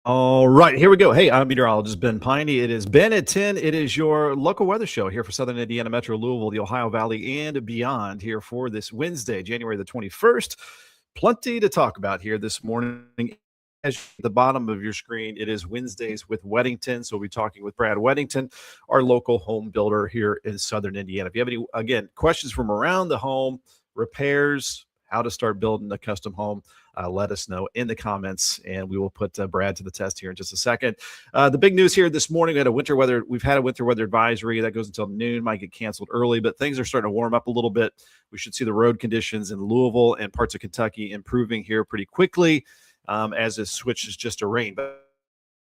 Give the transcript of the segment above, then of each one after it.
All right, here we go. Hey, I'm meteorologist Ben Peine. It is Ben at 10. It is your local weather show here for Southern Indiana, Metro Louisville, the Ohio Valley, and beyond here for this Wednesday, January the 21st. Plenty to talk about here this morning. As at the bottom of your screen, it is Wednesdays with Weddington. So we'll be talking with Brad Weddington, our local home builder here in Southern Indiana. If you have any, again, questions from around the home, repairs, how to start building a custom home, let us know in the comments, and we will put Brad to the test here in just a second. The big news here this morning: we've had a winter weather advisory that goes until noon. Might get canceled early, but things are starting to warm up a little bit. We should see the road conditions in Louisville and parts of Kentucky improving here pretty quickly as this switches just to rain. But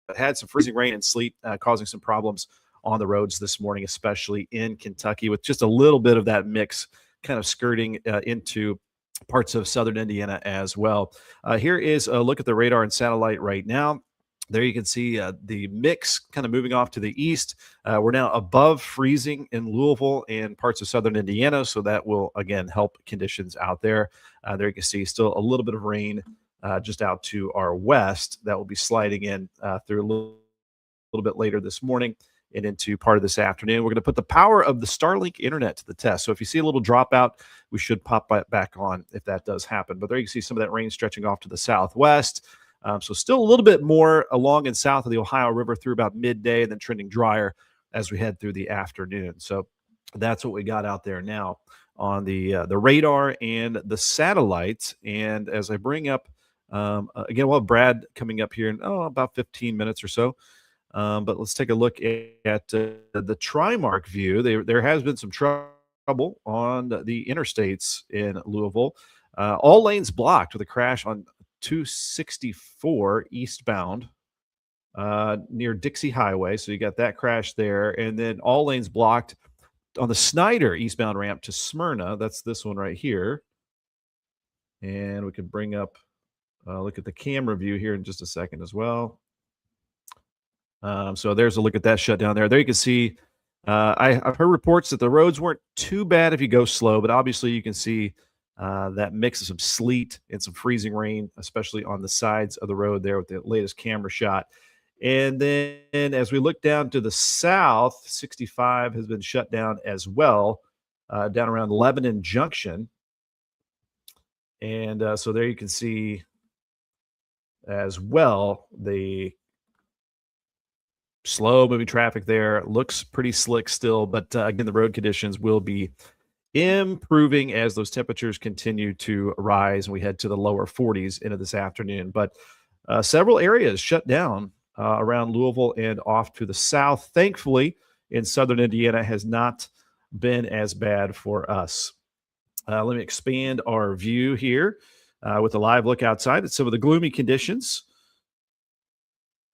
it had some freezing rain and sleet causing some problems on the roads this morning, especially in Kentucky, with just a little bit of that mix kind of skirting into parts of Southern Indiana as well. Here is a look at the radar and satellite right now. There you can see the mix kind of moving off to the east. We're now above freezing in Louisville and parts of Southern Indiana, so that will, again, help conditions out there. There you can see still a little bit of rain just out to our west that will be sliding in through a little bit later this morning and into part of this afternoon. We're going to put the power of the Starlink internet to the test. So if you see a little dropout, we should pop back on if that does happen. But there you can see some of that rain stretching off to the southwest. So still a little bit more along and south of the Ohio River through about midday, and then trending drier as we head through the afternoon. So that's what we got out there now on the radar and the satellites. And as I bring up, again, we'll have Brad coming up here in about 15 minutes or so. But let's take a look at the Trimark view. There has been some trouble on the interstates in Louisville. All lanes blocked with a crash on 264 eastbound near Dixie Highway. So you got that crash there. And then all lanes blocked on the Snyder eastbound ramp to Smyrna. That's this one right here. And we can bring up, look at the camera view here in just a second as well. So there's a look at that shutdown there. There you can see, I've heard reports that the roads weren't too bad if you go slow, but obviously you can see that mix of some sleet and some freezing rain, especially on the sides of the road there with the latest camera shot. And then as we look down to the south, 65 has been shut down as well, down around Lebanon Junction. And so there you can see as well the slow moving traffic there. Looks pretty slick still, but again, the road conditions will be improving as those temperatures continue to rise and we head to the lower 40s into this afternoon. But several areas shut down around Louisville and off to the south. Thankfully, in Southern Indiana has not been as bad for us. Let me expand our view here with a live look outside at some of the gloomy conditions.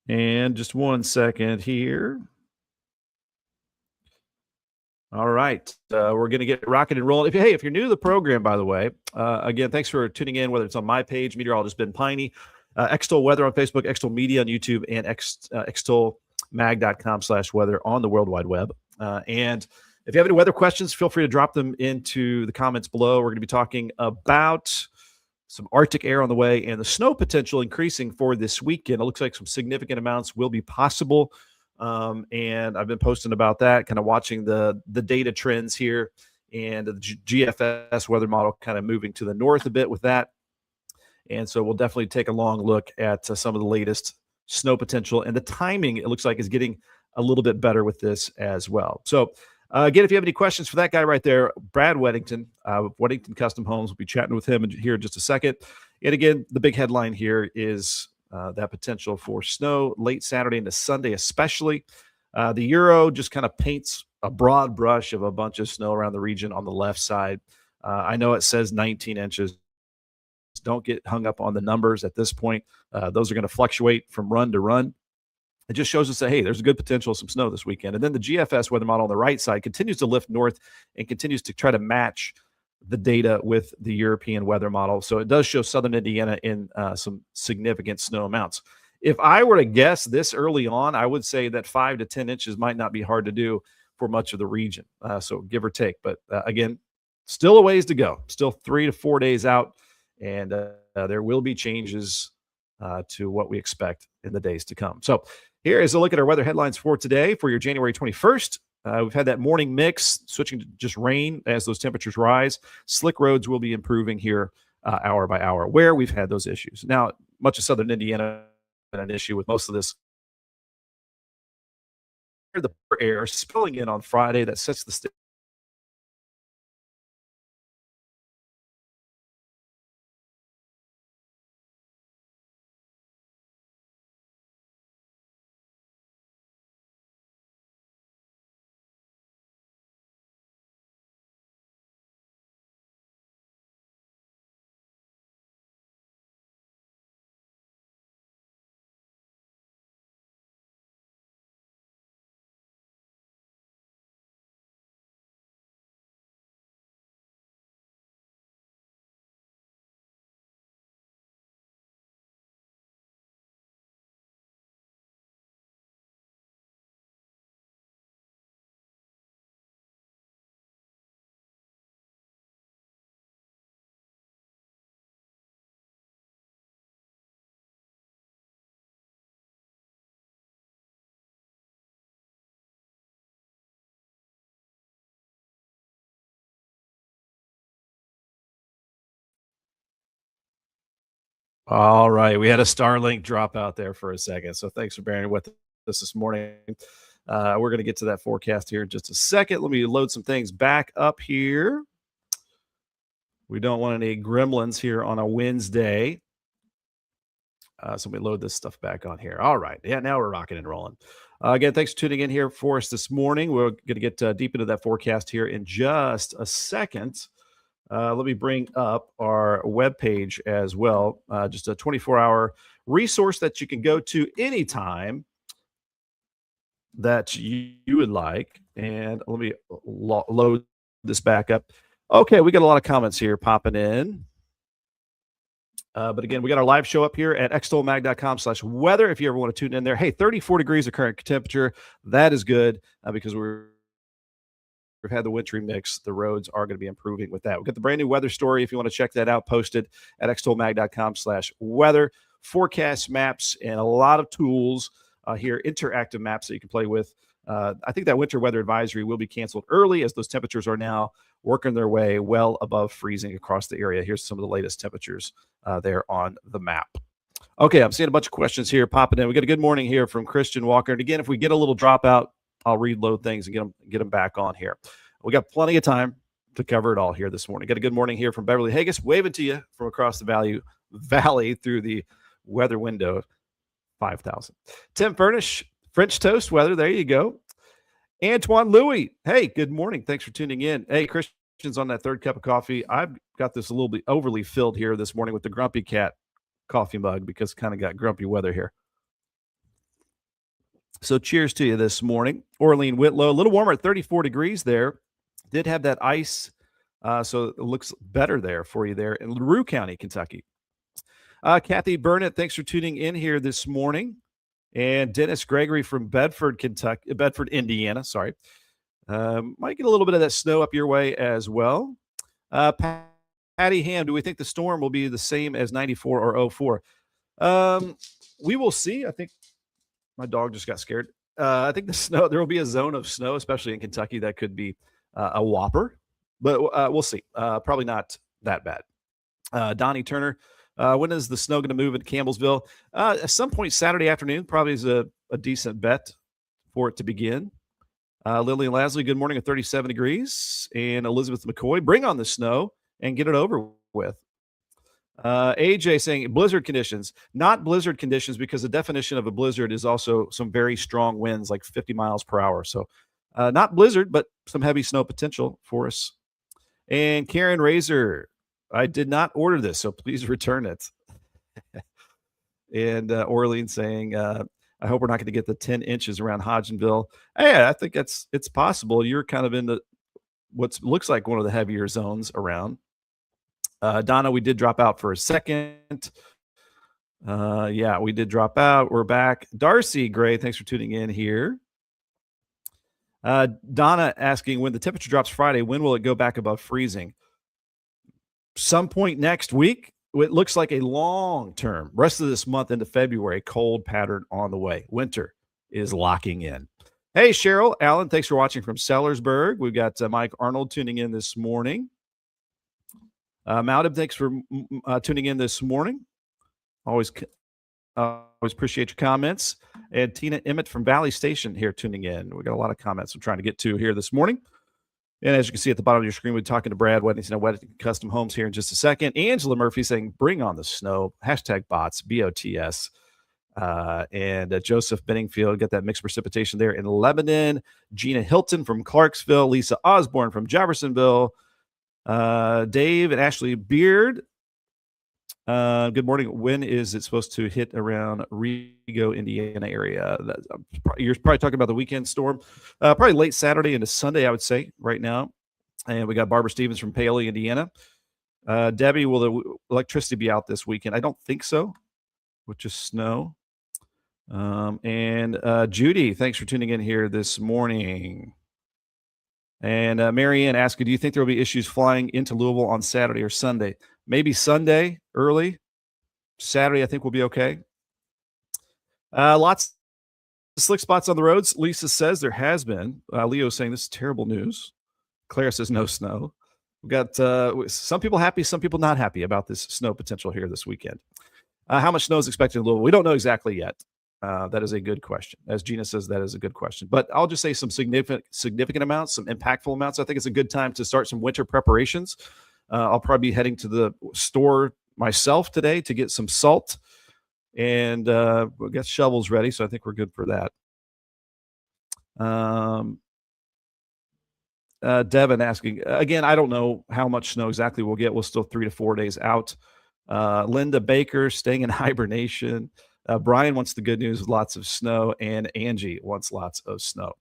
And just 1 second here. All right. We're going to get rocking and rolling. If you're new to the program, by the way, again, thanks for tuning in, whether it's on my page, Meteorologist Ben Peine, Extol Weather on Facebook, Extol Media on YouTube, and extolmag.com/weather on the World Wide Web. And if you have any weather questions, feel free to drop them into the comments below. We're going to be talking about some Arctic air on the way and the snow potential increasing for this weekend. It looks like some significant amounts will be possible. And I've been posting about that, kind of watching the data trends here and the GFS weather model kind of moving to the north a bit with that. And so we'll definitely take a long look at some of the latest snow potential, and the timing, it looks like, is getting a little bit better with this as well. So again, if you have any questions for that guy right there, Brad Weddington, Weddington Custom Homes, we'll be chatting with him here in just a second. And again, the big headline here is that potential for snow late Saturday into Sunday, especially. The Euro just kind of paints a broad brush of a bunch of snow around the region on the left side. I know it says 19 inches. Don't get hung up on the numbers at this point. Those are going to fluctuate from run to run. It just shows us that, hey, there's a good potential of some snow this weekend. And then the GFS weather model on the right side continues to lift north and continues to try to match the data with the European weather model. So it does show Southern Indiana in some significant snow amounts. If I were to guess this early on, I would say that 5 to 10 inches might not be hard to do for much of the region. So give or take. But again, still a ways to go. Still 3 to 4 days out. And there will be changes to what we expect in the days to come. So here is a look at our weather headlines for today for your January 21st. We've had that morning mix switching to just rain as those temperatures rise. Slick roads will be improving here hour by hour where we've had those issues. Now, much of southern Indiana had an issue with most of this. The air spilling in on Friday that sets the stage. All right, we had a Starlink drop out there for a second, so thanks for bearing with us this morning. We're going to get to that forecast here in just a second. Let me load some things back up here. We don't want any gremlins here on a Wednesday. So let me load this stuff back on here. All right. Yeah, now we're rocking and rolling. Again, thanks for tuning in here for us this morning. We're going to get deep into that forecast here in just a second. Let me bring up our webpage as well. Just a 24-hour resource that you can go to anytime that you would like. And let me load this back up. Okay, we got a lot of comments here popping in. But again, we got our live show up here at extolmag.com/weather. If you ever want to tune in there, hey, 34 degrees of current temperature. That is good because we've had the wintry mix. The roads are going to be improving with that. We've got the brand new weather story. If you want to check that out, posted at extolmag.com/weather. Forecast maps and a lot of tools here, interactive maps that you can play with. I think that winter weather advisory will be canceled early as those temperatures are now working their way well above freezing across the area. Here's some of the latest temperatures there on the map. Okay, I'm seeing a bunch of questions here popping in. We got a good morning here from Christian Walker. And again, if we get a little dropout, I'll reload things and get them back on here. We got plenty of time to cover it all here this morning. Got a good morning here from Beverly Haggis, waving to you from across the valley through the weather window. 5,000. Tim Furnish, French toast weather. There you go. Antoine Louis. Hey, good morning. Thanks for tuning in. Hey, Christian's on that third cup of coffee. I've got this a little bit overly filled here this morning with the Grumpy Cat coffee mug because kind of got grumpy weather here. So cheers to you this morning. Orlean Whitlow, a little warmer at 34 degrees there. Did have that ice, so it looks better there for you there in LaRue County, Kentucky. Kathy Burnett, thanks for tuning in here this morning. And Dennis Gregory from Bedford, Indiana. Sorry. Might get a little bit of that snow up your way as well. Patty Ham, do we think the storm will be the same as 94 or 04? We will see. I think my dog just got scared. I think there will be a zone of snow, especially in Kentucky, that could be a whopper. But we'll see. Probably not that bad. Donnie Turner, when is the snow going to move in Campbellsville? At some point Saturday afternoon, probably is a decent bet for it to begin. Lillian Lasley, good morning at 37 degrees. And Elizabeth McCoy, bring on the snow and get it over with. AJ saying blizzard conditions, not blizzard conditions, because the definition of a blizzard is also some very strong winds, like 50 miles per hour. So not blizzard, but some heavy snow potential for us. And Karen Razor, I did not order this, so please return it. And Orlean saying, I hope we're not going to get the 10 inches around Hodgenville. Hey, I think it's possible. You're kind of in what looks like one of the heavier zones around. Donna, we did drop out for a second. Yeah, we did drop out. We're back. Darcy Gray, thanks for tuning in here. Donna asking, when the temperature drops Friday, when will it go back above freezing? Some point next week. it looks like a long-term, rest of this month into February, cold pattern on the way. Winter is locking in. Hey, Cheryl, Alan, thanks for watching from Sellersburg. We've got Mike Arnold tuning in this morning. Maldim, thanks for tuning in this morning. Always appreciate your comments. And Tina Emmett from Valley Station here tuning in. We got a lot of comments I'm trying to get to here this morning. And as you can see at the bottom of your screen, we're talking to Brad Weddington at Weddington Custom Homes here in just a second. Angela Murphy saying, bring on the snow. Hashtag bots, BOTS. And Joseph Benningfield, got that mixed precipitation there in Lebanon. Gina Hilton from Clarksville. Lisa Osborne from Jeffersonville. Dave and Ashley Beard. Good morning. When is it supposed to hit around Rigo, Indiana area? You're probably talking about the weekend storm. Probably late Saturday into Sunday, I would say, right now. And we got Barbara Stevens from Paoli, Indiana. Debbie, will the electricity be out this weekend? I don't think so, with just snow. And Judy, thanks for tuning in here this morning. And Marianne asking, do you think there will be issues flying into Louisville on Saturday or Sunday? Maybe Sunday early. Saturday, I think we'll be okay. Lots of slick spots on the roads. Lisa says there has been. Leo saying this is terrible news. Claire says no snow. We've got some people happy, some people not happy about this snow potential here this weekend. How much snow is expected in Louisville? We don't know exactly yet. That is a good question. As Gina says, that is a good question. But I'll just say some significant amounts, some impactful amounts. I think it's a good time to start some winter preparations. I'll probably be heading to the store myself today to get some salt. And we'll get shovels ready, so I think we're good for that. Devin asking, again, I don't know how much snow exactly we'll get. We're still 3 to 4 days out. Linda Baker staying in hibernation. Brian wants the good news with lots of snow, and Angie wants lots of snow.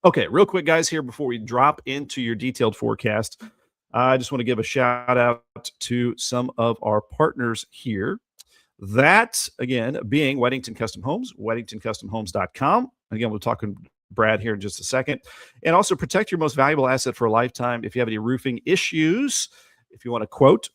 Okay, real quick, guys, here before we drop into your detailed forecast, I just want to give a shout out to some of our partners here. That, again, being Weddington Custom Homes, WeddingtonCustomHomes.com. Again, we'll talk to Brad here in just a second. And also protect your most valuable asset for a lifetime. If you have any roofing issues, if you want to quote,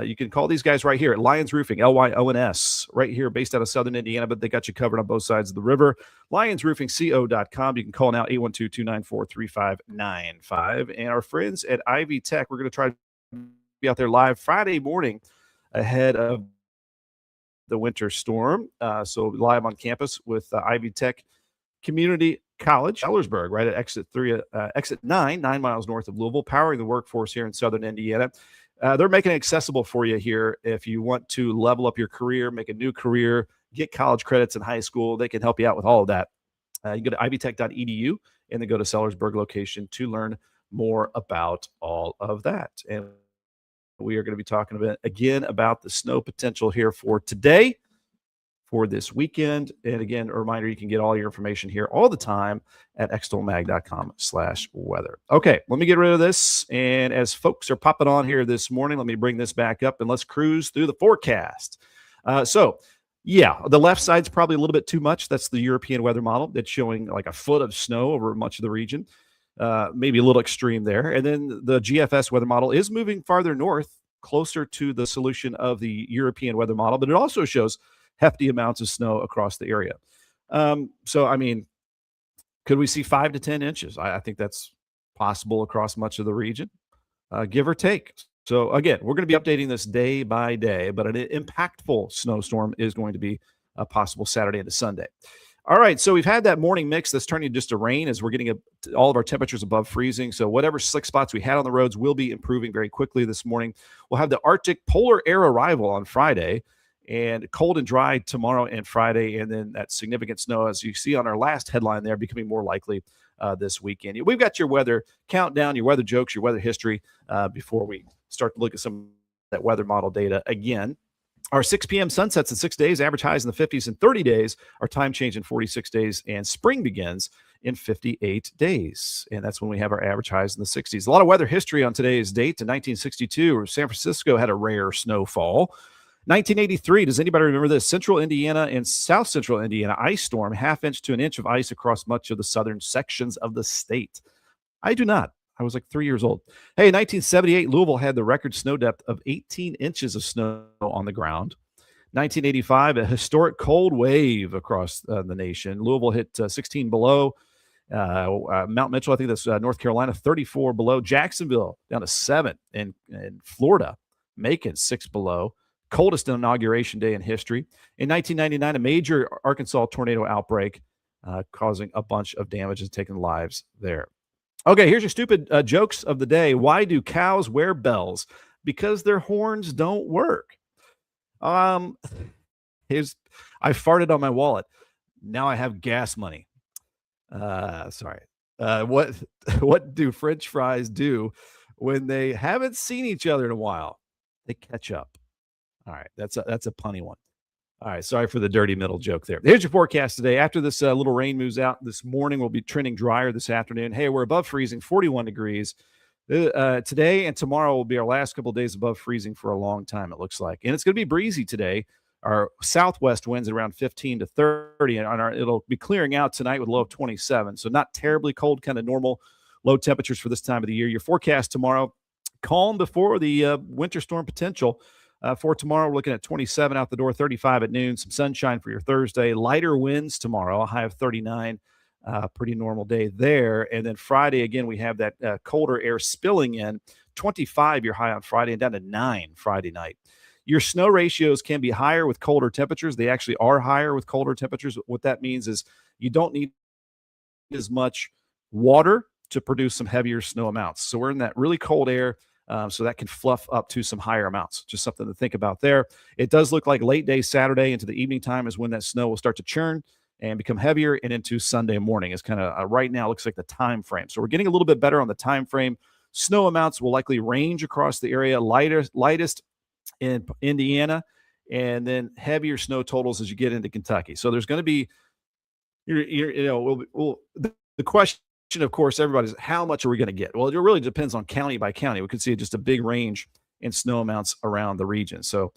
you can call these guys right here at Lyons Roofing, Lyons, right here, based out of Southern Indiana, but they got you covered on both sides of the river. LyonsRoofingCO.com. You can call now, 812-294-3595. And our friends at Ivy Tech, we're going to try to be out there live Friday morning ahead of the winter storm. So live on campus with Ivy Tech Community College, Sellersburg, right at exit 9 miles north of Louisville, powering the workforce here in Southern Indiana. They're making it accessible for you here. If you want to level up your career, make a new career, get college credits in high school, they can help you out with all of that. You go to ivytech.edu and then go to Sellersburg location to learn more about all of that. And we are going to be talking again about the snow potential here for today, for this weekend. And again, a reminder, you can get all your information here all the time at extolmag.com/weather. Okay, let me get rid of this. And as folks are popping on here this morning, let me bring this back up and let's cruise through the forecast. Yeah, the left side's probably a little bit too much. That's the European weather model that's showing like a foot of snow over much of the region. Maybe a little extreme there. And then the GFS weather model is moving farther north, closer to the solution of the European weather model, but it also shows hefty amounts of snow across the area. So, I mean, could we see 5 to 10 inches? I think that's possible across much of the region, give or take. So, again, we're going to be updating this day by day, but an impactful snowstorm is going to be possible Saturday into Sunday. All right, so we've had that morning mix that's turning just to rain as we're getting all of our temperatures above freezing. So whatever slick spots we had on the roads will be improving very quickly this morning. We'll have the Arctic polar air arrival on Friday, and cold and dry tomorrow and Friday, and then that significant snow, as you see on our last headline there, becoming more likely this weekend. We've got your weather countdown, your weather jokes, your weather history before we start to look at some of that weather model data again. Our 6 p.m. sunsets in 6 days, average highs in the 50s in 30 days, our time change in 46 days, and spring begins in 58 days. And that's when we have our average highs in the 60s. A lot of weather history on today's date. In 1962, San Francisco had a rare snowfall. 1983, does anybody remember this? Central Indiana and South Central Indiana ice storm, half inch to an inch of ice across much of the southern sections of the state. I do not. I was like 3 years old. Hey, in 1978, Louisville had the record snow depth of 18 inches of snow on the ground. 1985, a historic cold wave across the nation. Louisville hit 16 below. Mount Mitchell, I think that's North Carolina, 34 below. Jacksonville down to 7 in Florida. Macon, 6 below. Coldest inauguration day in history. In 1999, a major Arkansas tornado outbreak causing a bunch of damage and taking lives there. Okay, here's your stupid jokes of the day. Why do cows wear bells? Because their horns don't work. I farted on my wallet. Now I have gas money. Sorry. What do French fries do when they haven't seen each other in a while? They catch up. All right, that's a punny one. All right, sorry for the dirty middle joke there. Here's your forecast today. After this little rain moves out this morning, we'll be trending drier this afternoon. Hey, we're above freezing, 41 degrees. Today and tomorrow will be our last couple of days above freezing for a long time, it looks like. And it's going to be breezy today. Our southwest winds at around 15 to 30, and it'll be clearing out tonight with a low of 27. So not terribly cold, kind of normal low temperatures for this time of the year. Your forecast tomorrow, calm before the winter storm potential. For tomorrow, we're looking at 27 out the door, 35 at noon, some sunshine for your Thursday, lighter winds tomorrow, a high of 39, pretty normal day there. And then Friday, again, we have that colder air spilling in, 25 your high on Friday and down to 9 Friday night. Your snow ratios can be higher with colder temperatures. They actually are higher with colder temperatures. What that means is you don't need as much water to produce some heavier snow amounts. So we're in that really cold air. So that can fluff up to some higher amounts. Just something to think about there. It does look like late day Saturday into the evening time is when that snow will start to churn and become heavier, and into Sunday morning is kind of right now looks like the time frame. So we're getting a little bit better on the time frame. Snow amounts will likely range across the area, lightest in Indiana, and then heavier snow totals as you get into Kentucky. So there's going to be, the question, of course, everybody's, how much are we going to get? Well, it really depends on county by county. We could see just a big range in snow amounts around the region. So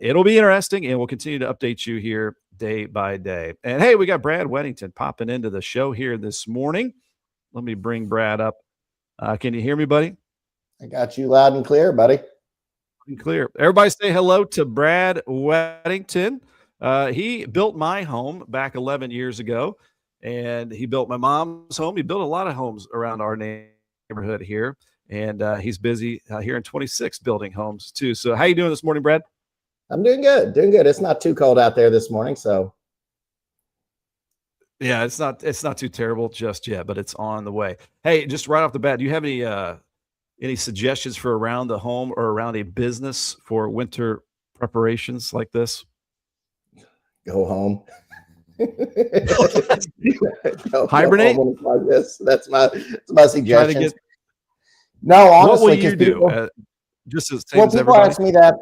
it'll be interesting, and we'll continue to update you here day by day. And hey, we got Brad Weddington popping into the show here this morning. Let me bring Brad up. Can you hear me, buddy? I got you loud and clear, buddy. Clear. Everybody say hello to Brad Weddington. He built my home back 11 years ago. And he built my mom's home. He built a lot of homes around our neighborhood here. And he's busy here in 26 building homes too. So how you doing this morning, Brad? I'm doing good. It's not too cold out there this morning. So yeah, it's not too terrible just yet, but it's on the way. Hey, just right off the bat, do you have any suggestions for around the home or around a business for winter preparations like this? Go home. Hibernate like this. That's my suggestion. No, honestly, what will you do? Just as same as people ask me that.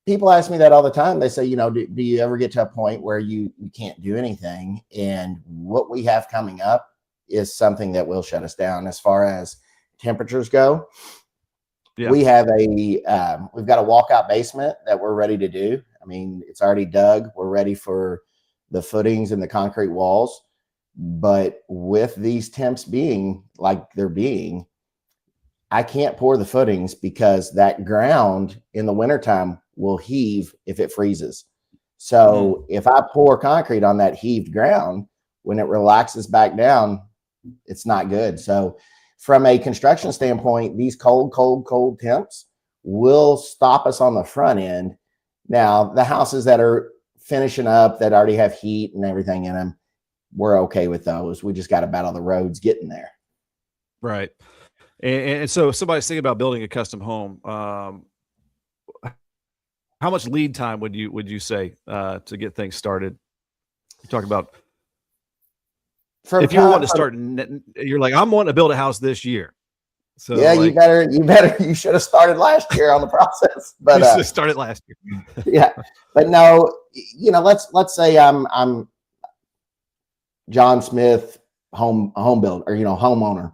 People ask me that all the time. They say, do you ever get to a point where you can't do anything? And what we have coming up is something that will shut us down as far as temperatures go. Yeah. We have we've got a walkout basement that we're ready to do. I mean, it's already dug. We're ready for the footings and the concrete walls. But with these temps being like they're being, I can't pour the footings because that ground in the wintertime will heave if it freezes. So if I pour concrete on that heaved ground, when it relaxes back down, it's not good. So from a construction standpoint, these cold temps will stop us on the front end. Now, the houses that are finishing up that already have heat and everything in them, we're okay with those. We just got to battle the roads getting there. Right. And so if somebody's thinking about building a custom home, how much lead time would you say to get things started? You talk about if you want to start, you're like, I'm wanting to build a house this year. So yeah, you should have started last year on the process, but you should have started last year. Yeah, but no, let's say I'm John Smith, home builder, or homeowner,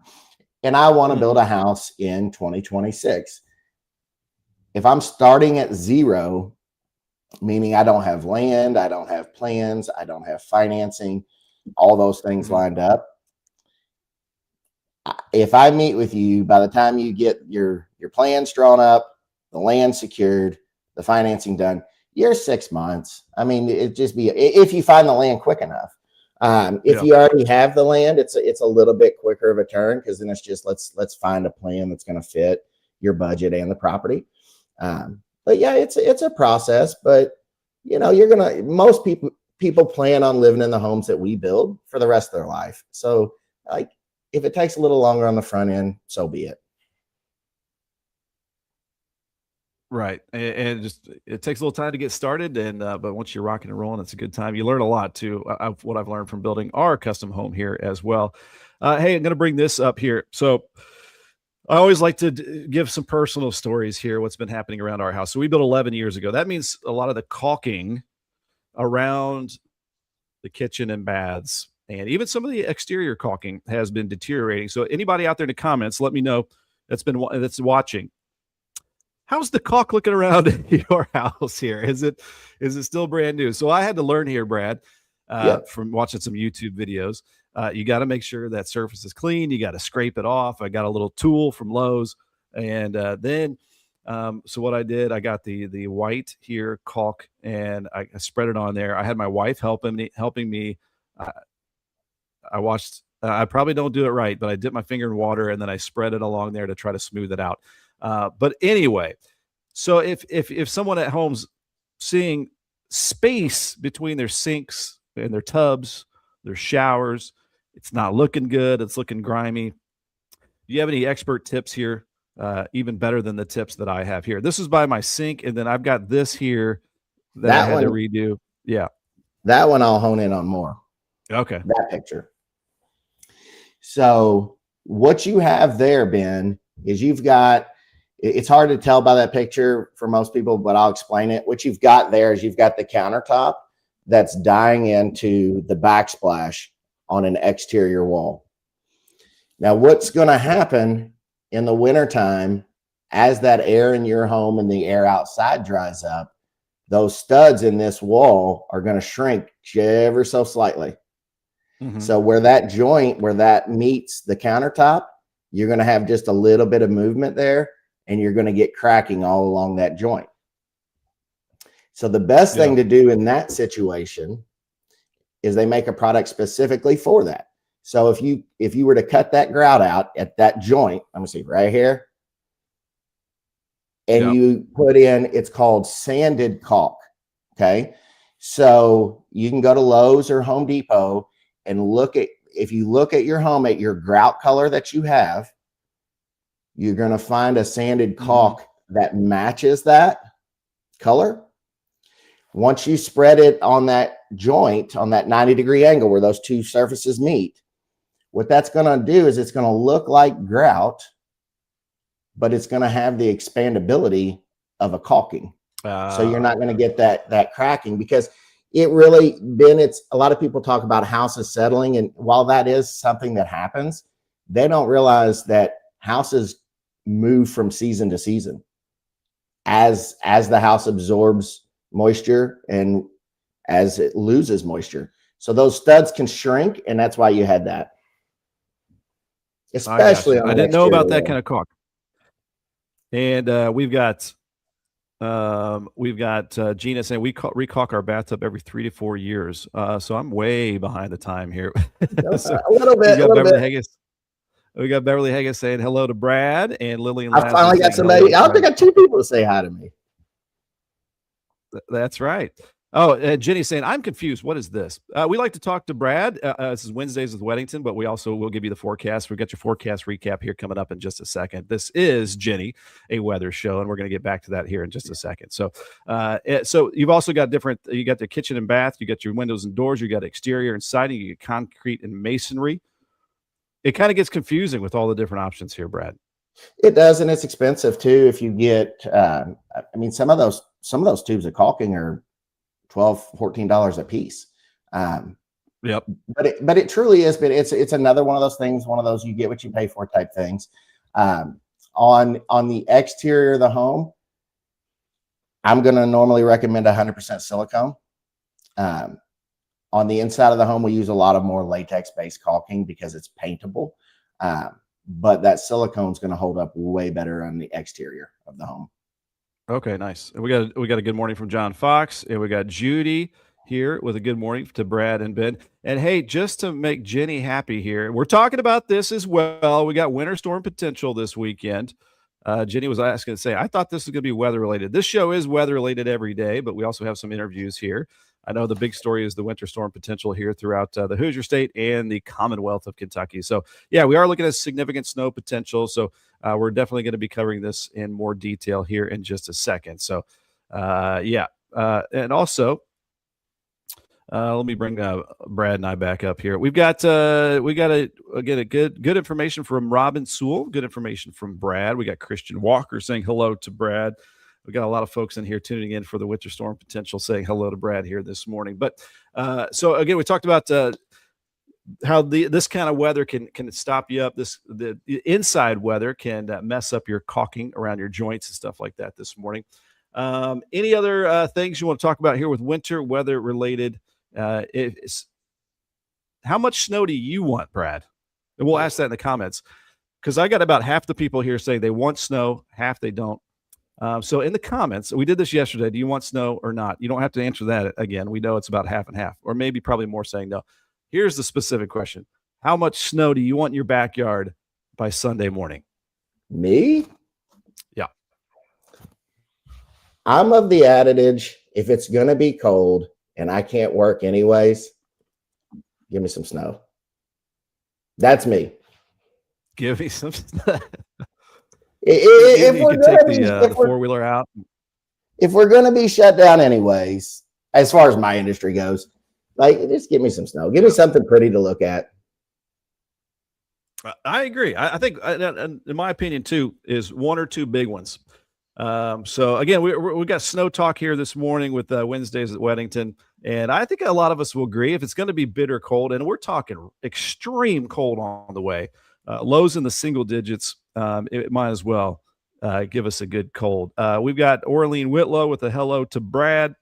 and I want to build a house in 2026. If I'm starting at zero, meaning I don't have land, I don't have plans, I don't have financing, all those things lined up, if I meet with you, by the time you get your plans drawn up, the land secured, the financing done, you're 6 months. I mean, it just be if you find the land quick enough. If you already have the land, it's a little bit quicker of a turn, because then it's just let's find a plan that's going to fit your budget and the property. But yeah, it's a process. But most people plan on living in the homes that we build for the rest of their life. So like, if it takes a little longer on the front end, so be it. Right. And just it takes a little time to get started. And but once you're rocking and rolling, it's a good time. You learn a lot too. What I've learned from building our custom home here as well. Hey, I'm going to bring this up here. So I always like to give some personal stories here, what's been happening around our house. So we built 11 years ago. That means a lot of the caulking around the kitchen and baths, and even some of the exterior caulking has been deteriorating. So anybody out there in the comments, let me know that's watching. How's the caulk looking around your house here? Is it still brand new? So I had to learn here, Brad, from watching some YouTube videos. You got to make sure that surface is clean. You got to scrape it off. I got a little tool from Lowe's, and then so what I did, I got the white here caulk, and I spread it on there. I had my wife helping me. I watched. I probably don't do it right, but I dip my finger in water and then I spread it along there to try to smooth it out. But anyway, so if someone at home's seeing space between their sinks and their tubs, their showers, it's not looking good, it's looking grimy. Do you have any expert tips here? Even better than the tips that I have here. This is by my sink, and then I've got this here that I had to redo. Yeah. That one I'll hone in on more. Okay. That picture. So what you have there, Ben, is it's hard to tell by that picture for most people, but I'll explain it. What you've got there is you've got the countertop that's dying into the backsplash on an exterior wall. Now, what's going to happen in the wintertime, as that air in your home and the air outside dries up, those studs in this wall are going to shrink ever so slightly. Mm-hmm. So where that meets the countertop, you're going to have just a little bit of movement there, and you're going to get cracking all along that joint. So the best thing to do in that situation is they make a product specifically for that. So if you were to cut that grout out at that joint, let me see right here, and you put in, it's called sanded caulk. Okay. So you can go to Lowe's or Home Depot and if you look at your home at your grout color that you have, you're going to find a sanded caulk that matches that color. Once you spread it on that joint, on that 90-degree angle where those two surfaces meet, what that's going to do is it's going to look like grout, but it's going to have the expandability of a caulking. So you're not going to get that cracking, because it really, Ben, it's a lot of people talk about houses settling. And while that is something that happens, they don't realize that houses move from season to season as the house absorbs moisture and as it loses moisture. So those studs can shrink, and that's why you had that. Especially I didn't know about that kind of caulk. And we've got Gina saying we recaulk our bathtub every 3 to 4 years. So I'm way behind the time here. So a little bit. We got Beverly Haggis saying hello to Brad, and Lillian. I finally got somebody. I think I got 2 people to say hi to me. That's right. Oh, Jenny's saying, I'm confused. What is this? We like to talk to Brad. This is Wednesdays with Weddington, but we also will give you the forecast. We've got your forecast recap here coming up in just a second. This is Jenny, a weather show, and we're going to get back to that here in just a second. So you've also got you got the kitchen and bath, you got your windows and doors, you got exterior and siding, you get concrete and masonry. It kind of gets confusing with all the different options here, Brad. It does, and it's expensive too. If you get, some of those tubes of caulking are $12, $14 a piece. Yep. But it truly is. But it's another one of those things. One of those you get what you pay for type things. On the exterior of the home, I'm going to normally recommend 100% silicone. On the inside of the home, we use a lot of more latex-based caulking because it's paintable. but that silicone is going to hold up way better on the exterior of the home. Okay, nice. And we got a good morning from John Fox, and we got Judy here with a good morning to Brad and Ben. And hey, just to make Jenny happy here, we're talking about this as well. We got winter storm potential this weekend. Jenny was asking to say, I thought this was going to be weather related. This show is weather related every day, but we also have some interviews here. I know the big story is the winter storm potential here throughout the Hoosier State and the Commonwealth of Kentucky. So, yeah, we are looking at significant snow potential. So, we're definitely going to be covering this in more detail here in just a second. So, yeah. And also, let me bring Brad and I back up here. We've got a good information from Robin Sewell, good information from Brad. We got Christian Walker saying hello to Brad. We got a lot of folks in here tuning in for the winter storm potential, saying hello to Brad here this morning. But so again, we talked about how this kind of weather can stop you up. The inside weather can mess up your caulking around your joints and stuff like that this morning. Any other things you want to talk about here with winter weather related? How much snow do you want, Brad? And we'll ask that in the comments, because I got about half the people here saying they want snow, half they don't. So in the comments, we did this yesterday. Do you want snow or not? You don't have to answer that again. We know it's about half and half, or maybe probably more saying no. Here's the specific question. How much snow do you want in your backyard by Sunday morning? Me? Yeah. I'm of the adage, if it's going to be cold and I can't work anyways, give me some snow. That's me. Give me some snow. If you we're can gonna take be, the four-wheeler out. If we're going to be shut down anyways, as far as my industry goes, like, just give me some snow. Give me something pretty to look at. I agree. I think, in my opinion, too, is one or two big ones. So again, we got snow talk here this morning with Wednesdays at Weddington, and I think a lot of us will agree if it's going to be bitter cold, and we're talking extreme cold on the way, lows in the single digits, it might as well give us a good cold. We've got Orlean Whitlow with a hello to Brad.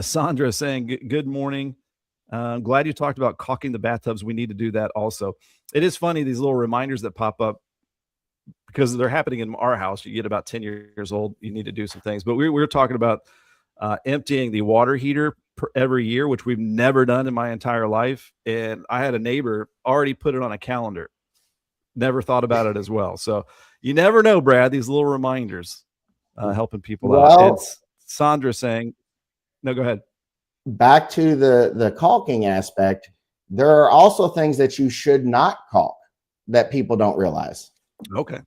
Sandra saying good morning. I'm glad you talked about caulking the bathtubs. We need to do that also. It is funny, these little reminders that pop up, because they're happening in our house. You get about 10 years old, you need to do some things. But we were talking about emptying the water heater every year, which we've never done in my entire life. And I had a neighbor already put it on a calendar. Never thought about it as well. So you never know, Brad, these little reminders helping people out. And Sandra saying, no, go ahead. Back to the caulking aspect, there are also things that you should not caulk that people don't realize. Okay.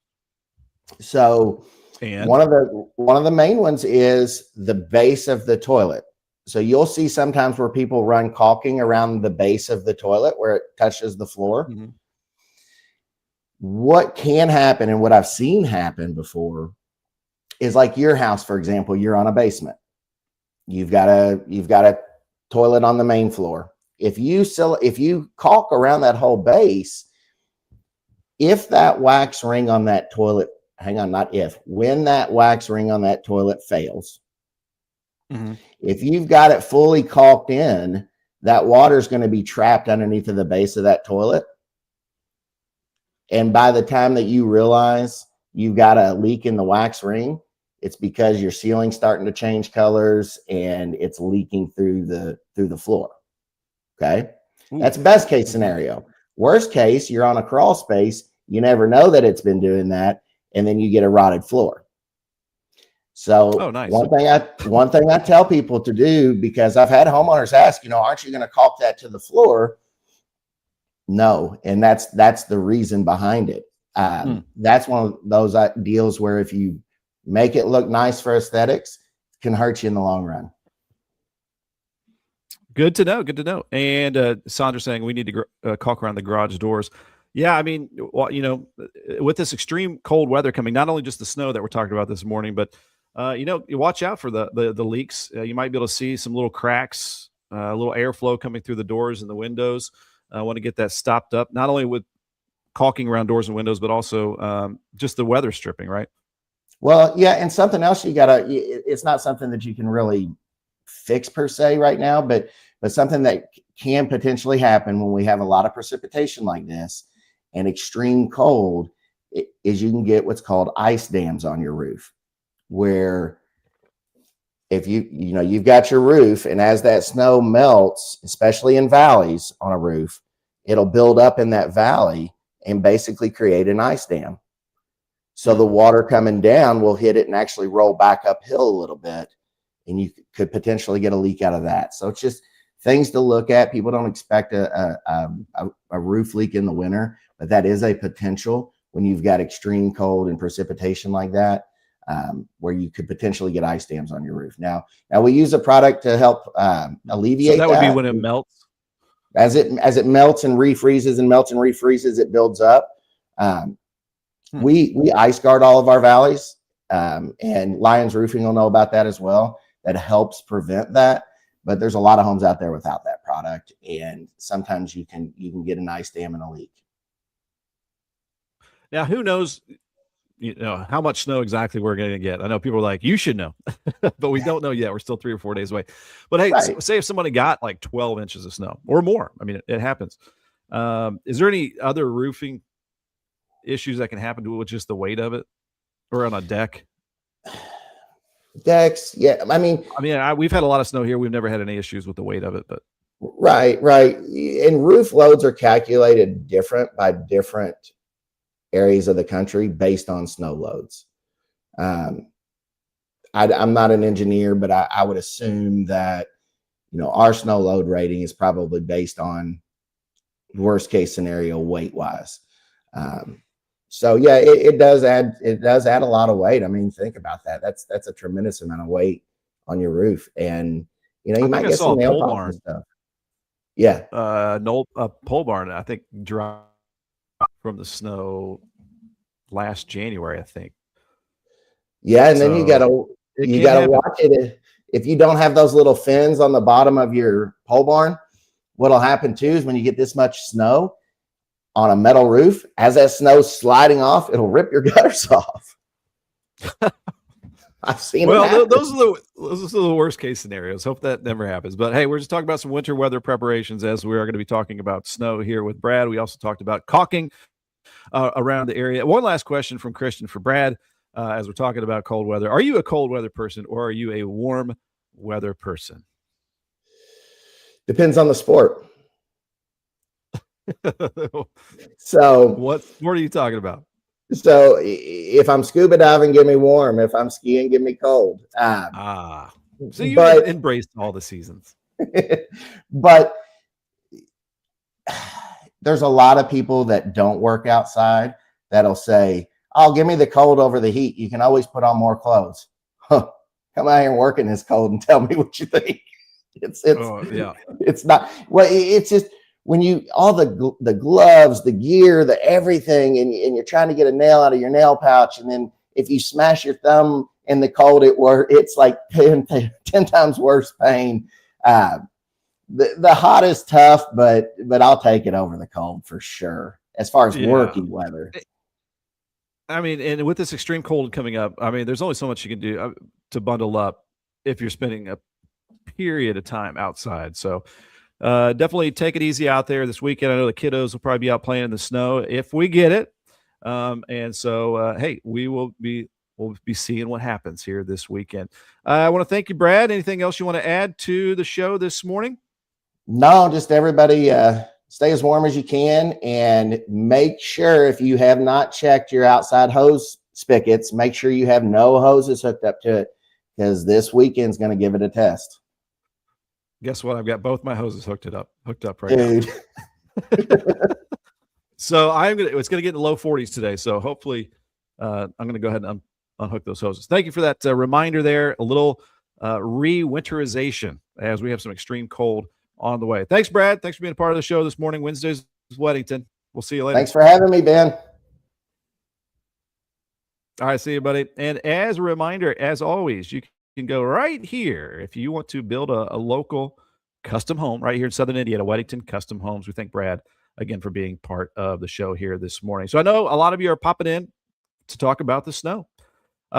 So one of the main ones is the base of the toilet. So you'll see sometimes where people run caulking around the base of the toilet where it touches the floor. Mm-hmm. What can happen, and what I've seen happen before, is like your house, for example, you're on a basement. You've got a toilet on the main floor. If you caulk around that whole base, if that wax ring on that toilet, when that wax ring on that toilet fails, mm-hmm. If you've got it fully caulked in, that water is going to be trapped underneath of the base of that toilet. And by the time that you realize you've got a leak in the wax ring, it's because your ceiling's starting to change colors and it's leaking through the floor. Okay. Ooh. That's best case scenario. Worst case, you're on a crawl space. You never know that it's been doing that. And then you get a rotted floor. So nice. One thing I tell people to do, because I've had homeowners ask, aren't you going to caulk that to the floor? No. And that's the reason behind it. That's one of those deals where if you make it look nice for aesthetics, it can hurt you in the long run. Good to know. Good to know. And Sandra saying we need to caulk around the garage doors. Yeah, I mean, with this extreme cold weather coming, not only just the snow that we're talking about this morning, but you watch out for the leaks. You might be able to see some little cracks, a little airflow coming through the doors and the windows. I want to get that stopped up, not only with caulking around doors and windows, but also just the weather stripping, right? Well, yeah, and something else it's not something that you can really fix per se right now, but something that can potentially happen when we have a lot of precipitation like this and extreme cold is you can get what's called ice dams on your roof, where if you've got your roof, and as that snow melts, especially in valleys on a roof, it'll build up in that valley and basically create an ice dam. So the water coming down will hit it and actually roll back uphill a little bit, and you could potentially get a leak out of that. So it's just things to look at. People don't expect a roof leak in the winter, but that is a potential when you've got extreme cold and precipitation like that, where you could potentially get ice dams on your roof. Now we use a product to help alleviate that. So that would be when it melts? As it melts and refreezes and melts and refreezes, it builds up. We ice guard all of our valleys, and Lions Roofing will know about that as well. That helps prevent that. But there's a lot of homes out there without that product, and sometimes you can get an ice dam and a leak. Now, who knows, how much snow exactly we're going to get? I know people are like, you should know, but we don't know yet. We're still 3 or 4 days away. But hey, Right. Say if somebody got like 12 inches of snow or more. I mean, it happens. Is there any other roofing issues that can happen with just the weight of it, or on a deck? Decks, yeah. I mean, we've had a lot of snow here. We've never had any issues with the weight of it, but right. And roof loads are calculated different by different areas of the country based on snow loads. I'm not an engineer, but I would assume that our snow load rating is probably based on worst case scenario weight wise. So yeah, it does add a lot of weight. I mean, think about that. That's a tremendous amount of weight on your roof, and you might get some nail pops and stuff. Yeah, pole barn, I think, dropped from the snow last January, I think. Yeah, and then you gotta watch it. If you don't have those little fins on the bottom of your pole barn, what'll happen too is when you get this much snow on a metal roof, as that snow's sliding off, it'll rip your gutters off. I've seen it happen. Those are the worst case scenarios. Hope that never happens. But hey, we're just talking about some winter weather preparations, as we are going to be talking about snow here with Brad. We also talked about caulking around the area. One last question from Christian for Brad, as we're talking about cold weather. Are you a cold weather person, or are you a warm weather person? Depends on the sport. So what sport are you talking about? So if I'm scuba diving, give me warm. If I'm skiing, give me cold. So you embraced all the seasons. But there's a lot of people that don't work outside that'll say, "Oh, give me the cold over the heat. You can always put on more clothes." Huh. Come out here and work in this cold and tell me what you think. It's not. Well, it's just when all the gloves, the gear, the everything, and you're trying to get a nail out of your nail pouch, and then if you smash your thumb in the cold, it's like 10 times worse pain. The hot is tough, but I'll take it over the cold for sure as far as working weather. I mean, and with this extreme cold coming up, I mean, there's only so much you can do to bundle up if you're spending a period of time outside. So definitely take it easy out there this weekend. I know the kiddos will probably be out playing in the snow if we get it. And so, hey, we'll be seeing what happens here this weekend. I want to thank you, Brad. Anything else you want to add to the show this morning? No, just everybody stay as warm as you can, and make sure, if you have not checked your outside hose spigots, make sure you have no hoses hooked up to it, because this weekend's going to give it a test. Guess what? I've got both my hoses hooked up right now. So it's going to get in the low 40s today. So hopefully I'm going to go ahead and unhook those hoses. Thank you for that reminder there. A little re-winterization as we have some extreme cold on the way. Thanks, Brad. Thanks for being a part of the show this morning. Wednesday's Weddington. We'll see you later. Thanks for having me, Ben. All right. See you, buddy. And as a reminder, as always, you can go right here if you want to build a local custom home right here in Southern Indiana, Weddington Custom Homes. We thank Brad again for being part of the show here this morning. So I know a lot of you are popping in to talk about the snow.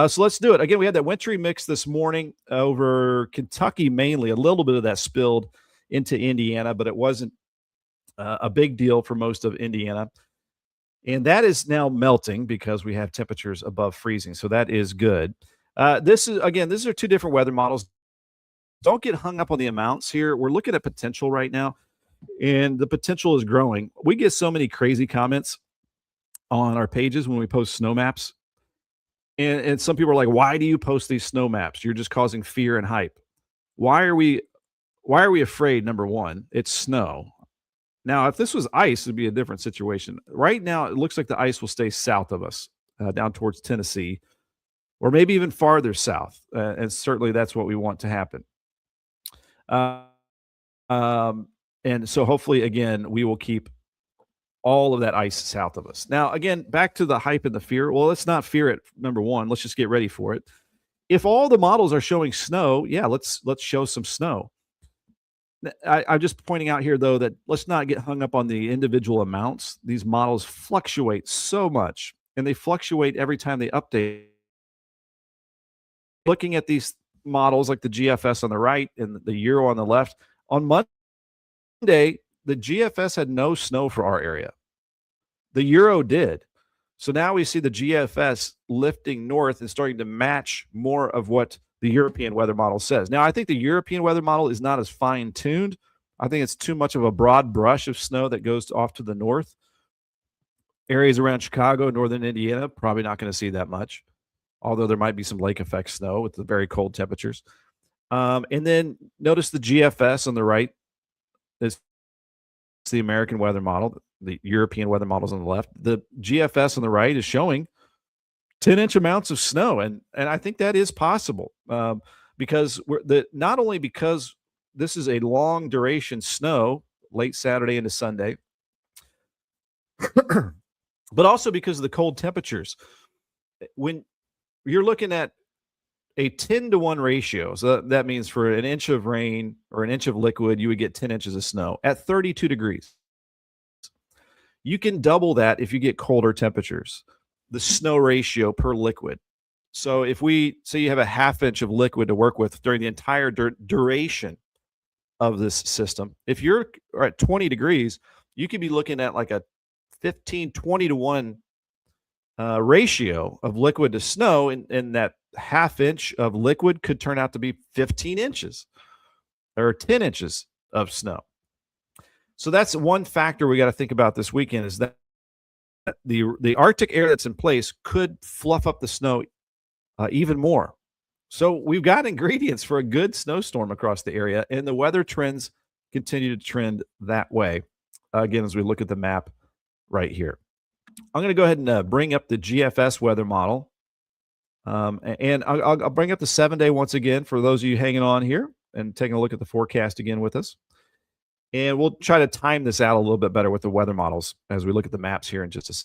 So let's do it. Again, we had that wintry mix this morning over Kentucky mainly. A little bit of that spilled into Indiana, but it wasn't a big deal for most of Indiana. And that is now melting because we have temperatures above freezing. So that is good. This is, again, these are two different weather models. Don't get hung up on the amounts here. We're looking at potential right now, and the potential is growing. We get so many crazy comments on our pages when we post snow maps. And some people are like, why do you post these snow maps? You're just causing fear and hype. Why are we afraid? Number one, it's snow. Now, if this was ice, it'd be a different situation. Right now, it looks like the ice will stay south of us, down towards Tennessee, or maybe even farther south. And certainly that's what we want to happen. Uh, and so hopefully, again, we will keep all of that ice south of us. Now, again, back to the hype and the fear. Well, let's not fear it. Number one, let's just get ready for it. If all the models are showing snow, yeah, let's show some snow. I'm just pointing out here, though, that let's not get hung up on the individual amounts. These models fluctuate so much, and they fluctuate every time they update. Looking at these models like the GFS on the right and the Euro on the left, on Monday, the GFS had no snow for our area. The Euro did. So now we see the GFS lifting north and starting to match more of what the European weather model says. Now, I think the European weather model is not as fine-tuned. I think it's too much of a broad brush of snow that goes off to the north. Areas around Chicago, northern Indiana, probably not going to see that much, although there might be some lake effect snow with the very cold temperatures. And then notice the GFS on the right is the American weather model. The European weather models on the left. The GFS on the right is showing 10-inch amounts of snow, and I think that is possible, because not only because this is a long duration snow, late Saturday into Sunday, but also because of the cold temperatures. When you're looking at a 10-to-1 ratio, so that means for an inch of rain or an inch of liquid, you would get 10 inches of snow at 32 degrees. You can double that if you get colder temperatures, the snow ratio per liquid. So if we say you have a half inch of liquid to work with during the entire duration of this system, if you're at 20 degrees, you could be looking at like a 20 to 1 ratio of liquid to snow, and that half inch of liquid could turn out to be 15 inches or 10 inches of snow. So that's one factor we got to think about this weekend, is that the Arctic air that's in place could fluff up the snow even more. So we've got ingredients for a good snowstorm across the area, and the weather trends continue to trend that way. Again, as we look at the map right here, I'm going to go ahead and bring up the GFS weather model. And I'll bring up the 7-day once again for those of you hanging on here and taking a look at the forecast again with us. And we'll try to time this out a little bit better with the weather models as we look at the maps here in just a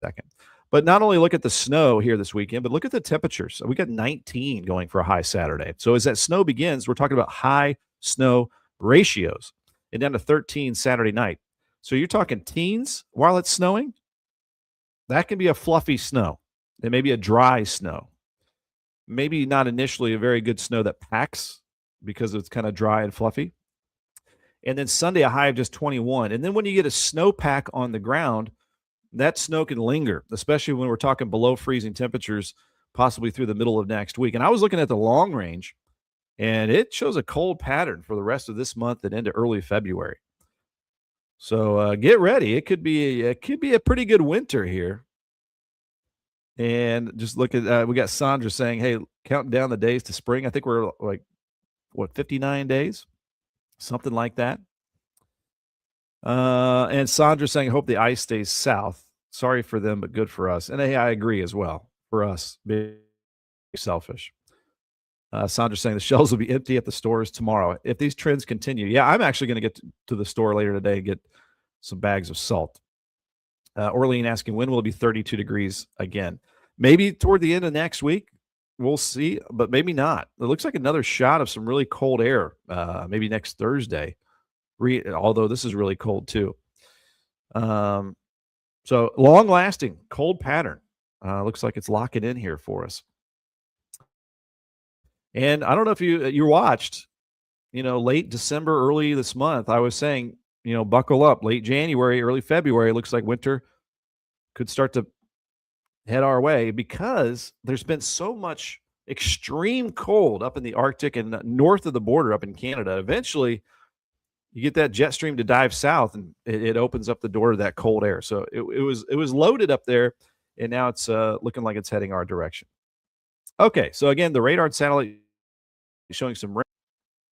second. But not only look at the snow here this weekend, but look at the temperatures. So we got 19 going for a high Saturday. So as that snow begins, we're talking about high snow ratios, and down to 13 Saturday night. So you're talking teens while it's snowing. That can be a fluffy snow. It may be a dry snow. Maybe not initially a very good snow that packs because it's kind of dry and fluffy. And then Sunday, a high of just 21. And then when you get a snowpack on the ground, that snow can linger, especially when we're talking below freezing temperatures, possibly through the middle of next week. And I was looking at the long range, and it shows a cold pattern for the rest of this month and into early February. So get ready. It could be a pretty good winter here. And just look at we got Sandra saying, "Hey, counting down the days to spring." I think we're like 59 days, something like that. And Sandra saying, "Hope the ice stays south. Sorry for them, but good for us." And hey, I agree as well. For us, being selfish. Sandra saying the shelves will be empty at the stores tomorrow if these trends continue. Yeah, I'm actually going to get to the store later today and get some bags of salt. Orlean asking, when will it be 32 degrees again? Maybe toward the end of next week. We'll see, but maybe not. It looks like another shot of some really cold air, maybe next Thursday, although this is really cold too. So long-lasting cold pattern. Looks like it's locking in here for us. And I don't know if you watched, late December, early this month, I was saying, buckle up. Late January, early February, looks like winter could start to head our way because there's been so much extreme cold up in the Arctic and north of the border up in Canada. Eventually, you get that jet stream to dive south, and it opens up the door to that cold air. So it was loaded up there, and now it's looking like it's heading our direction. Okay, so again, the radar and satellite is showing some rain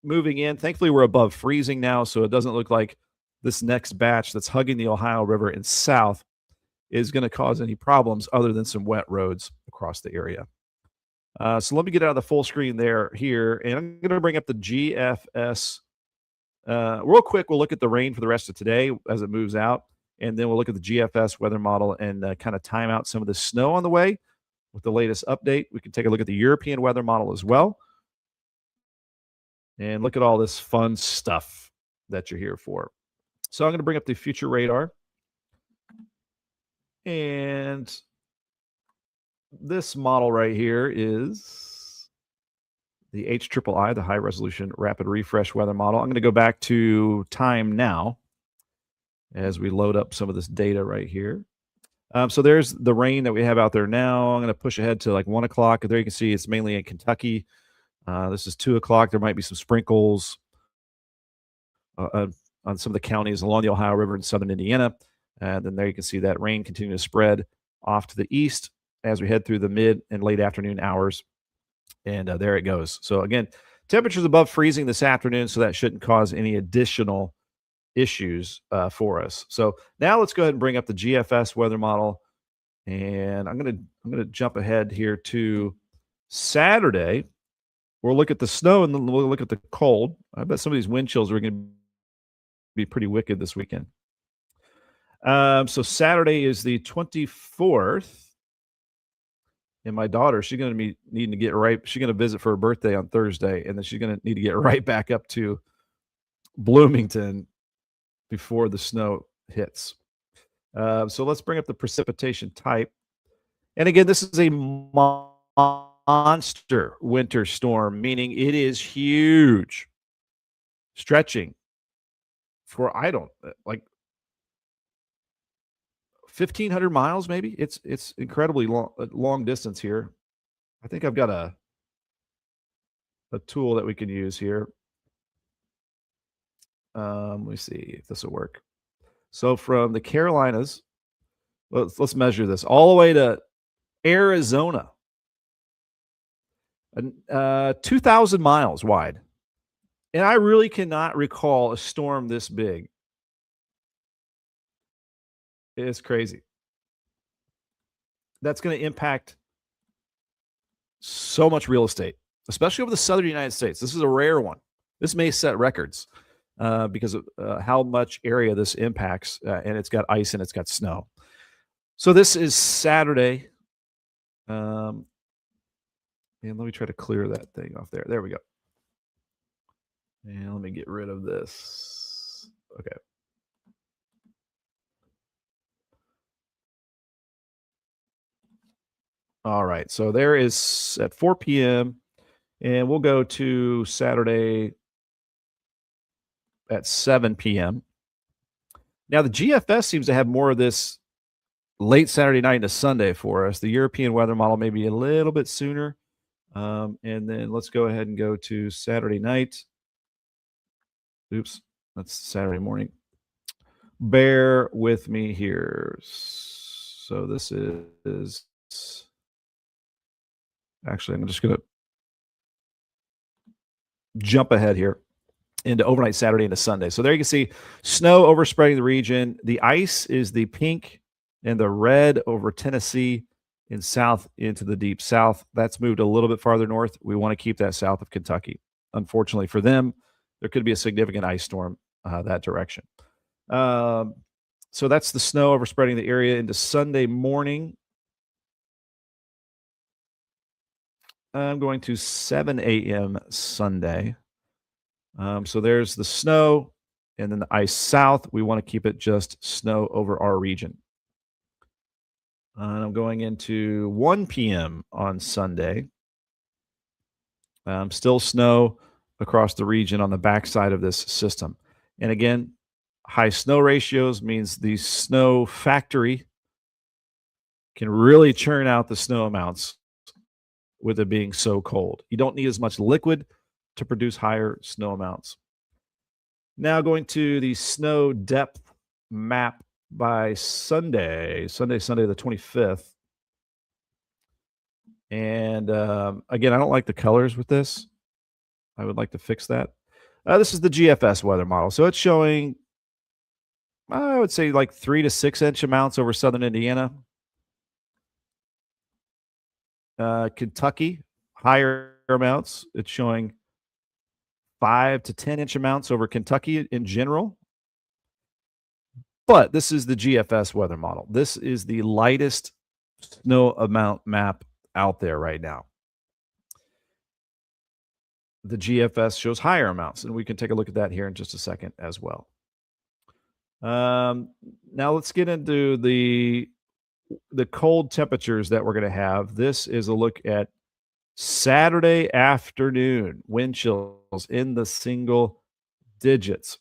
moving in. Thankfully, we're above freezing now, so it doesn't look like this next batch that's hugging the Ohio River and south is going to cause any problems other than some wet roads across the area. So let me get out of the full screen here, and I'm going to bring up the GFS. Real quick, we'll look at the rain for the rest of today as it moves out, and then we'll look at the GFS weather model and kind of time out some of the snow on the way with the latest update. We can take a look at the European weather model as well, and look at all this fun stuff that you're here for. So I'm going to bring up the future radar. And this model right here is the HIII, the High Resolution Rapid Refresh Weather Model. I'm going to go back to time now as we load up some of this data right here. So there's the rain that we have out there now. I'm going to push ahead to like 1 o'clock. There you can see it's mainly in Kentucky. This is 2 o'clock. There might be some sprinkles on some of the counties along the Ohio River in southern Indiana. And then there you can see that rain continuing to spread off to the east as we head through the mid and late afternoon hours. And there it goes. So again, temperatures above freezing this afternoon, so that shouldn't cause any additional issues for us. So now let's go ahead and bring up the GFS weather model. And I'm gonna jump ahead here to Saturday. We'll look at the snow and then we'll look at the cold. I bet some of these wind chills are going to be pretty wicked this weekend. So Saturday is the 24th, and my daughter, she's going to be needing to get right. She's going to visit for her birthday on Thursday, and then she's going to need to get right back up to Bloomington before the snow hits. So let's bring up the precipitation type. And again, this is a monster winter storm, meaning it is huge, stretching for, like 1,500 miles, maybe. It's incredibly long distance here. I think I've got a tool that we can use here. Let me see if this will work. So from the Carolinas, let's measure this all the way to Arizona, 2,000 miles wide. And I really cannot recall a storm this big. It's crazy. That's going to impact so much real estate, especially over the southern United States. This is a rare one. This may set records because of how much area this impacts, and it's got ice and it's got snow. So this is Saturday. And let me try to clear that thing off there. There we go. And let me get rid of this. Okay. All right. So there is at 4 p.m. And we'll go to Saturday at 7 p.m. Now, the GFS seems to have more of this late Saturday night into Sunday for us. The European weather model may be a little bit sooner. And then let's go ahead and go to Saturday night. Oops, that's Saturday morning. Bear with me here. So this is actually, I'm just going to jump ahead here into overnight Saturday into Sunday. So there you can see snow overspreading the region. The ice is the pink and the red over Tennessee and south into the deep south. That's moved a little bit farther north. We want to keep that south of Kentucky. Unfortunately for them, there could be a significant ice storm that direction. So that's the snow overspreading the area into Sunday morning. I'm going to 7 a.m. Sunday. So there's the snow and then the ice south. We want to keep it just snow over our region. And I'm going into 1 p.m. on Sunday. Still snow across the region on the backside of this system. And again, high snow ratios means the snow factory can really churn out the snow amounts with it being so cold. You don't need as much liquid to produce higher snow amounts. Now going to the snow depth map by Sunday the 25th. And again, I don't like the colors with this. I would like to fix that. This is the GFS weather model. So it's showing, I would say, like 3 to 6 inch amounts over southern Indiana. Kentucky, higher amounts. It's showing 5 to 10 inch amounts over Kentucky in general. But this is the GFS weather model. This is the lightest snow amount map out there right now. The GFS shows higher amounts, and we can take a look at that here in just a second as well. Now let's get into the cold temperatures that we're going to have. This is a look at Saturday afternoon. Wind chills in the single digits.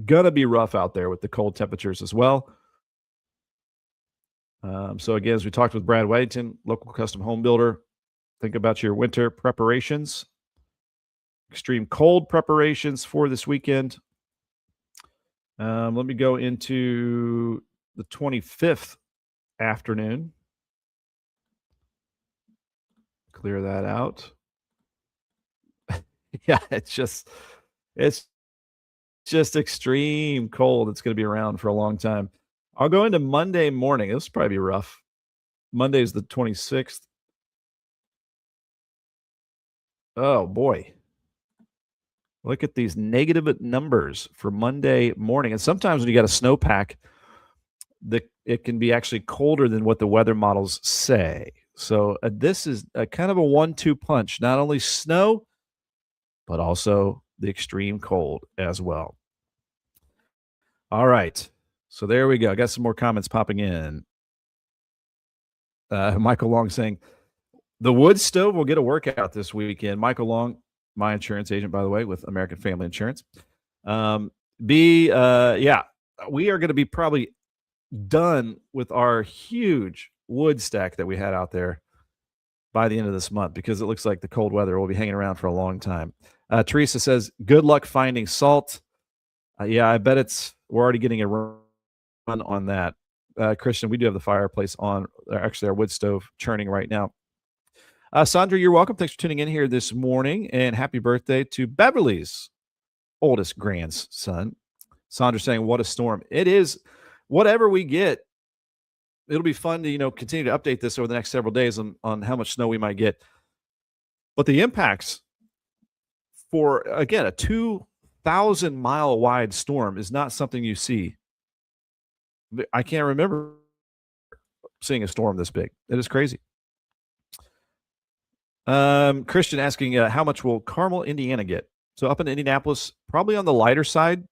Gonna be rough out there with the cold temperatures as well. So again, as we talked with Brad Weddington, local custom home builder, think about your winter preparations. Extreme cold preparations for this weekend. Let me go into the 25th afternoon. Clear that out. Yeah, it's just extreme cold. It's going to be around for a long time. I'll go into Monday morning. This will probably be rough. Monday is the 26th. Oh boy. Look at these negative numbers for Monday morning. And sometimes when you got a snowpack, it can be actually colder than what the weather models say. So this is a kind of a 1-2 punch. Not only snow, but also the extreme cold as well. All right. So there we go. I got some more comments popping in. Michael Long saying, the wood stove will get a workout this weekend. Michael Long, my insurance agent, by the way, with American Family Insurance. Yeah, we are going to be probably done with our huge wood stack that we had out there by the end of this month, because it looks like the cold weather will be hanging around for a long time. Teresa says, good luck finding salt. Yeah, I bet we're already getting a run on that. Christian, we do have the fireplace on, actually our wood stove churning right now. Sandra, you're welcome. Thanks for tuning in here this morning, and happy birthday to Beverly's oldest grandson. Sandra saying, what a storm. It is. Whatever we get, it'll be fun to, continue to update this over the next several days on how much snow we might get. But the impacts for, again, a 2,000-mile wide storm is not something you see. I can't remember seeing a storm this big. It is crazy. Christian asking, how much will Carmel, Indiana get? So up in Indianapolis, probably on the lighter side,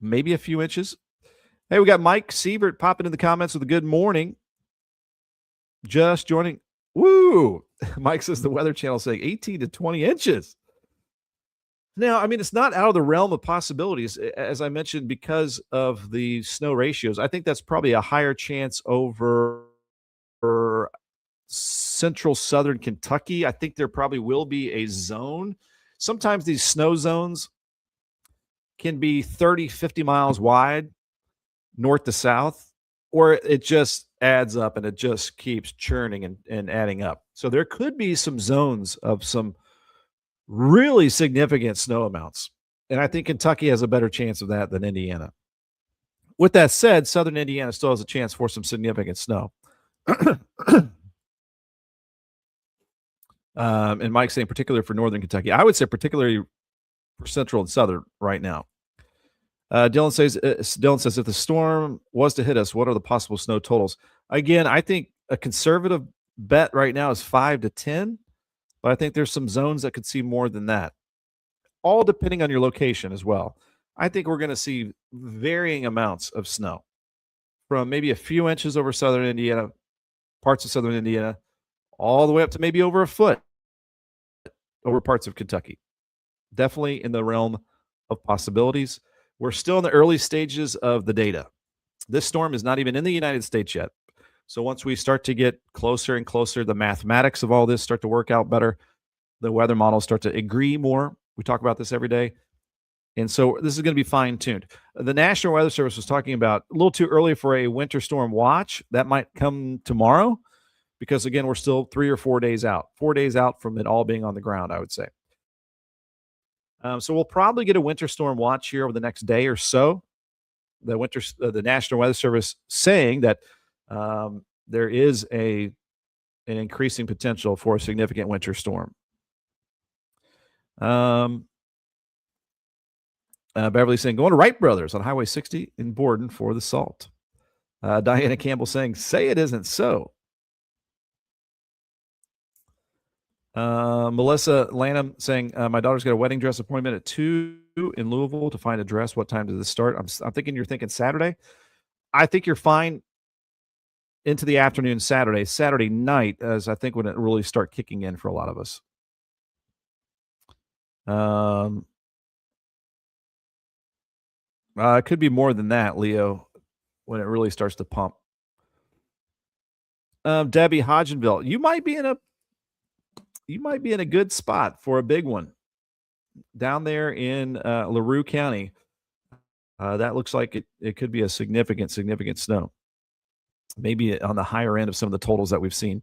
maybe a few inches. Hey, we got Mike Sievert popping in the comments with a good morning. Just joining. Woo! Mike says the Weather Channel saying 18 to 20 inches. Now, I mean, it's not out of the realm of possibilities, as I mentioned, because of the snow ratios. I think that's probably a higher chance over central southern Kentucky. I think there probably will be a zone. Sometimes these snow zones can be 30, 50 miles wide, north to south, or it just adds up and it just keeps churning and adding up. So there could be some zones of some really significant snow amounts. And I think Kentucky has a better chance of that than Indiana. With that said, southern Indiana still has a chance for some significant snow. And Mike's saying particularly for northern Kentucky. I would say particularly for central and southern right now. Dylan says if the storm was to hit us, what are the possible snow totals? Again, I think a conservative bet right now is 5 to 10, but I think there's some zones that could see more than that, all depending on your location as well. I think we're going to see varying amounts of snow from maybe a few inches over southern Indiana, parts of southern Indiana, all the way up to maybe over a foot over parts of Kentucky. Definitely in the realm of possibilities. We're still in the early stages of the data. This storm is not even in the United States yet. So once we start to get closer and closer, the mathematics of all this start to work out better. The weather models start to agree more. We talk about this every day. And so this is going to be fine tuned. The National Weather Service was talking about a little too early for a winter storm watch. That might come tomorrow because, again, we're still 3 or 4 days out, 4 days out from it all being on the ground, I would say. So we'll probably get a winter storm watch here over the next day or so. The National Weather Service saying that there is an increasing potential for a significant winter storm. Beverly saying, going to Wright Brothers on Highway 60 in Borden for the salt. Diana Campbell saying, say it isn't so. Melissa Lanham saying, my daughter's got a wedding dress appointment at 2 in Louisville to find a dress. What time does this start? I'm thinking you're thinking Saturday. I think you're fine into the afternoon Saturday night, as I think when it really start kicking in for a lot of us. It could be more than that, Leo, when it really starts to pump. Debbie Hodgenville, you might be in a good spot for a big one down there in LaRue County. That looks like it could be a significant snow. Maybe on the higher end of some of the totals that we've seen.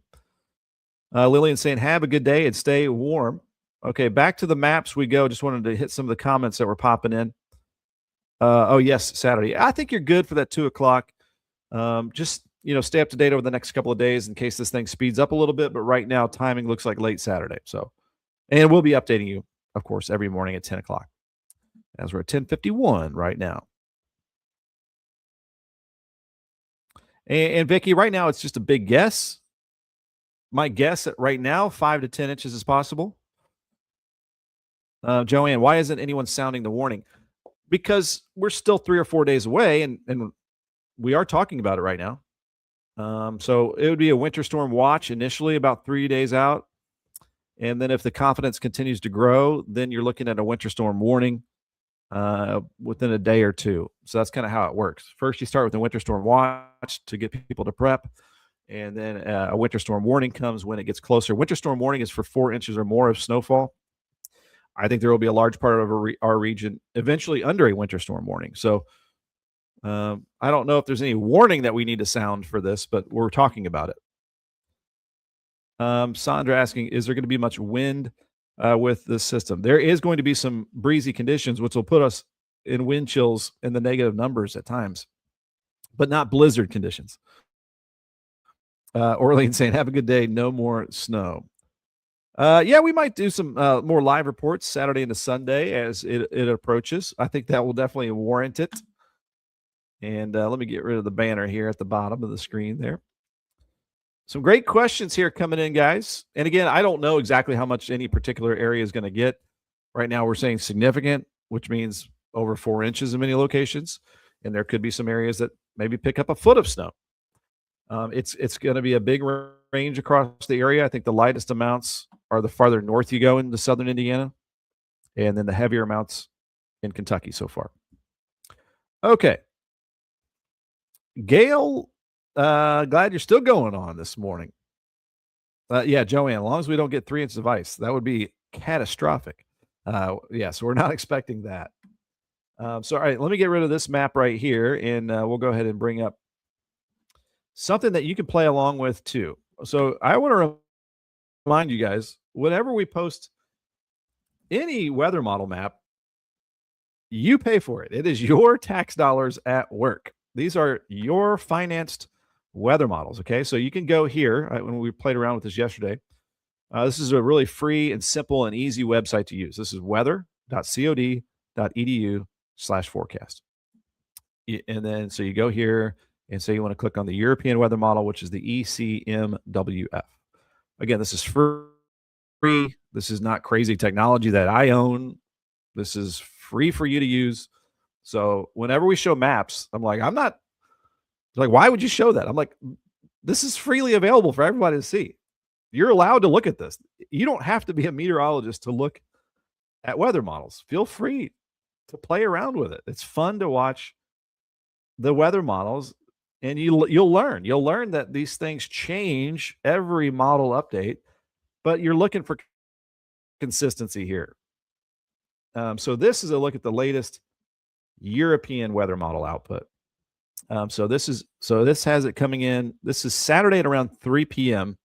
Lillian saying, have a good day and stay warm. Okay, back to the maps we go. Just wanted to hit some of the comments that were popping in. Oh, yes, Saturday. I think you're good for that 2 o'clock. Just, stay up to date over the next couple of days in case this thing speeds up a little bit. But right now, timing looks like late Saturday. So, and we'll be updating you, of course, every morning at 10 o'clock. As we're at 10:51 right now. And Vicky, right now, it's just a big guess. My guess at right now, 5 to 10 inches is possible. Joanne, why isn't anyone sounding the warning? Because we're still 3 or 4 days away, and we are talking about it right now. So it would be a winter storm watch initially about 3 days out. And then if the confidence continues to grow, then you're looking at a winter storm warning within a day or two. So that's kind of how it works. First, you start with a winter storm watch to get people to prep. And then a winter storm warning comes when it gets closer. Winter storm warning is for 4 inches or more of snowfall. I think there will be a large part of our region eventually under a winter storm warning. So I don't know if there's any warning that we need to sound for this, but we're talking about it. Sandra asking, is there going to be much wind with this system? There is going to be some breezy conditions, which will put us in wind chills in the negative numbers at times, but not blizzard conditions. Orlean saying, have a good day. No more snow. Yeah, we might do some more live reports Saturday into Sunday as it approaches. I think that will definitely warrant it. And let me get rid of the banner here at the bottom of the screen there. Some great questions here coming in, guys. And again, I don't know exactly how much any particular area is going to get. Right now, we're saying significant, which means over 4 inches in many locations. And there could be some areas that maybe pick up a foot of snow. It's going to be a big range across the area. I think the lightest amounts are the farther north you go into southern Indiana, and then the heavier amounts in Kentucky so far. Okay. Gail, glad you're still going on this morning. Yeah, Joanne, as long as we don't get 3 inches of ice, that would be catastrophic. Yeah, so we're not expecting that. So, all right, let me get rid of this map right here, and we'll go ahead and bring up something that you can play along with too. So I want to remind you guys, whenever we post any weather model map, you pay for it. It is your tax dollars at work. These are your financed weather models. Okay. So you can go here when we played around with this yesterday. This is a really free and simple and easy website to use. This is weather.cod.edu/forecast. And then, so you go here and say you want to click on the European weather model, which is the ECMWF. Again, this is free. This is not crazy technology that I own. This is free for you to use. So whenever we show maps, I'm like, why would you show that? I'm like, this is freely available for everybody to see. You're allowed to look at this. You don't have to be a meteorologist to look at weather models. Feel free to play around with it. It's fun to watch the weather models And you'll learn that these things change every model update, but you're looking for consistency here. So this is a look at the latest European weather model output. So this has it coming in. This is Saturday at around 3 p.m.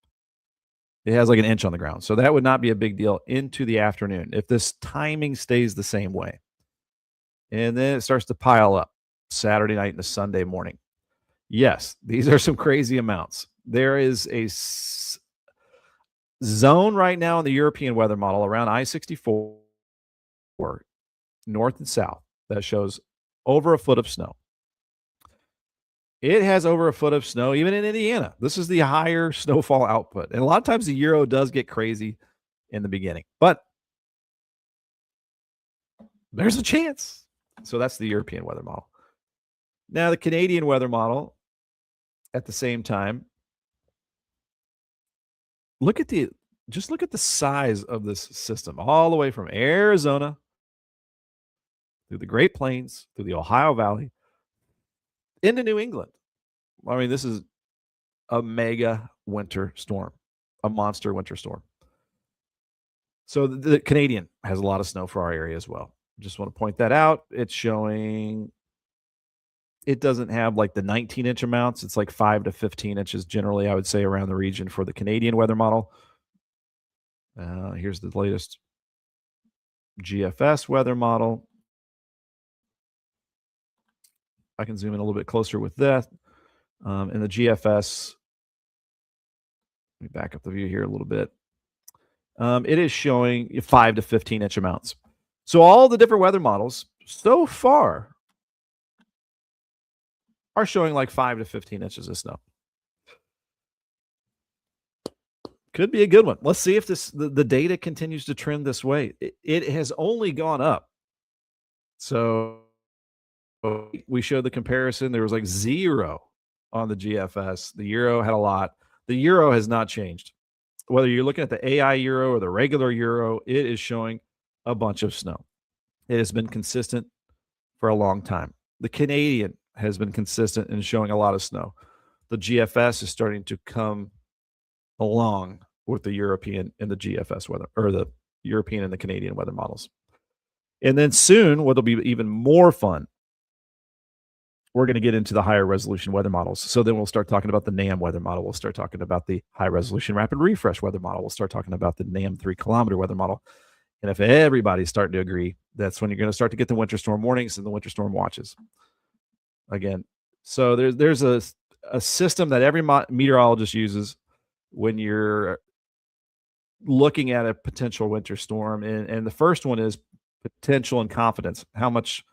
It has like an inch on the ground. So that would not be a big deal into the afternoon if this timing stays the same way. And then it starts to pile up Saturday night into Sunday morning. Yes, these are some crazy amounts. There is a zone right now in the European weather model around I-64 north and south that shows over a foot of snow. It has over a foot of snow, even in Indiana. This is the higher snowfall output. And a lot of times the Euro does get crazy in the beginning, but there's a chance. So that's the European weather model. Now, the Canadian weather model, at the same time, look at the size of this system, all the way from Arizona through the Great Plains, through the Ohio Valley, into New England. I mean, this is a mega winter storm, a monster winter storm. So the Canadian has a lot of snow for our area as well. Just want to point that out. It's showing it doesn't have like the 19-inch amounts. It's like 5 to 15 inches generally, I would say, around the region for the Canadian weather model. Here's the latest GFS weather model. I can zoom in a little bit closer with that. In the GFS, let me back up the view here a little bit. It is showing 5 to 15-inch amounts. So all the different weather models so far are showing like 5 to 15 inches of snow. Could be a good one. Let's see if the data continues to trend this way. It has only gone up. So we showed the comparison. There was like 0 on the GFS. The Euro had a lot. The Euro has not changed. Whether you're looking at the AI Euro or the regular Euro, it is showing a bunch of snow. It has been consistent for a long time. The Canadian has been consistent in showing a lot of snow. The GFS is starting to come along with the European and the GFS weather, or the European and the Canadian weather models. And then soon, what'll be even more fun, we're going to get into the higher resolution weather models. So then we'll start talking about the NAM weather model. We'll start talking about the high resolution rapid refresh weather model. We'll start talking about the NAM 3-kilometer weather model. And if everybody's starting to agree, that's when you're going to start to get the winter storm warnings and the winter storm watches. Again, so there's a system that every meteorologist uses when you're looking at a potential winter storm. And the first one is potential and confidence. How much,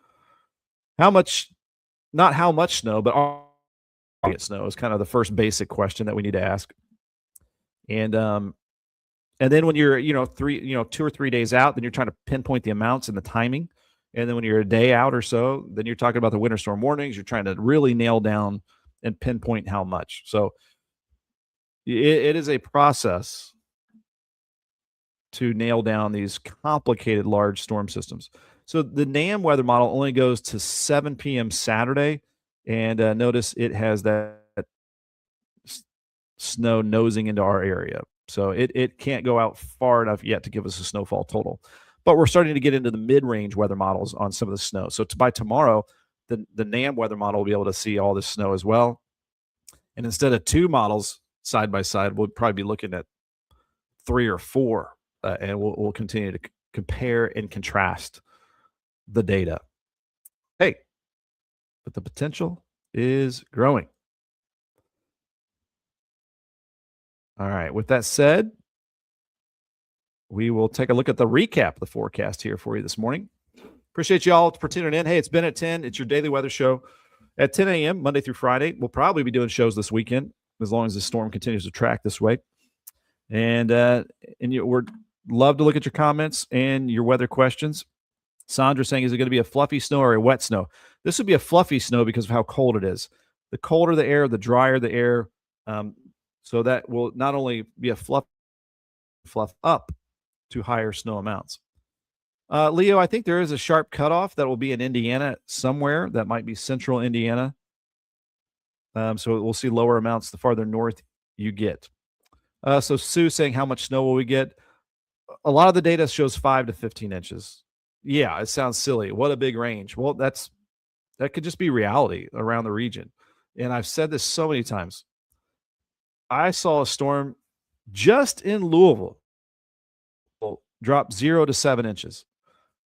not how much snow, but snow is kind of the first basic question that we need to ask. And then when you're, 2 or 3 days out, then you're trying to pinpoint the amounts and the timing. And then when you're a day out or so, then you're talking about the winter storm warnings. You're trying to really nail down and pinpoint how much. So it is a process to nail down these complicated large storm systems. So the NAM weather model only goes to 7 p.m. Saturday. And notice it has that snow nosing into our area. So it can't go out far enough yet to give us a snowfall total. But we're starting to get into the mid-range weather models on some of the snow. So by tomorrow, the NAM weather model will be able to see all this snow as well. And instead of 2 models side by side, we'll probably be looking at 3 or 4. And we'll continue to compare and contrast the data. Hey, but the potential is growing. All right. With that said, we will take a look at the recap of the forecast here for you this morning. Appreciate you all for tuning in. Hey, it's Ben at 10. It's your daily weather show at 10 a.m. Monday through Friday. We'll probably be doing shows this weekend as long as the storm continues to track this way. And we're love to look at your comments and your weather questions. Sandra saying, is it going to be a fluffy snow or a wet snow? This would be a fluffy snow because of how cold it is. The colder the air, the drier the air. So that will not only be a fluff up to higher snow amounts. Leo, I think there is a sharp cutoff that will be in Indiana somewhere. That might be central Indiana. So we'll see lower amounts the farther north you get. So Sue saying, how much snow will we get? A lot of the data shows 5 to 15 inches. Yeah, it sounds silly. What a big range. Well, that could just be reality around the region. And I've said this so many times. I saw a storm just in Louisville drop 0 to 7 inches.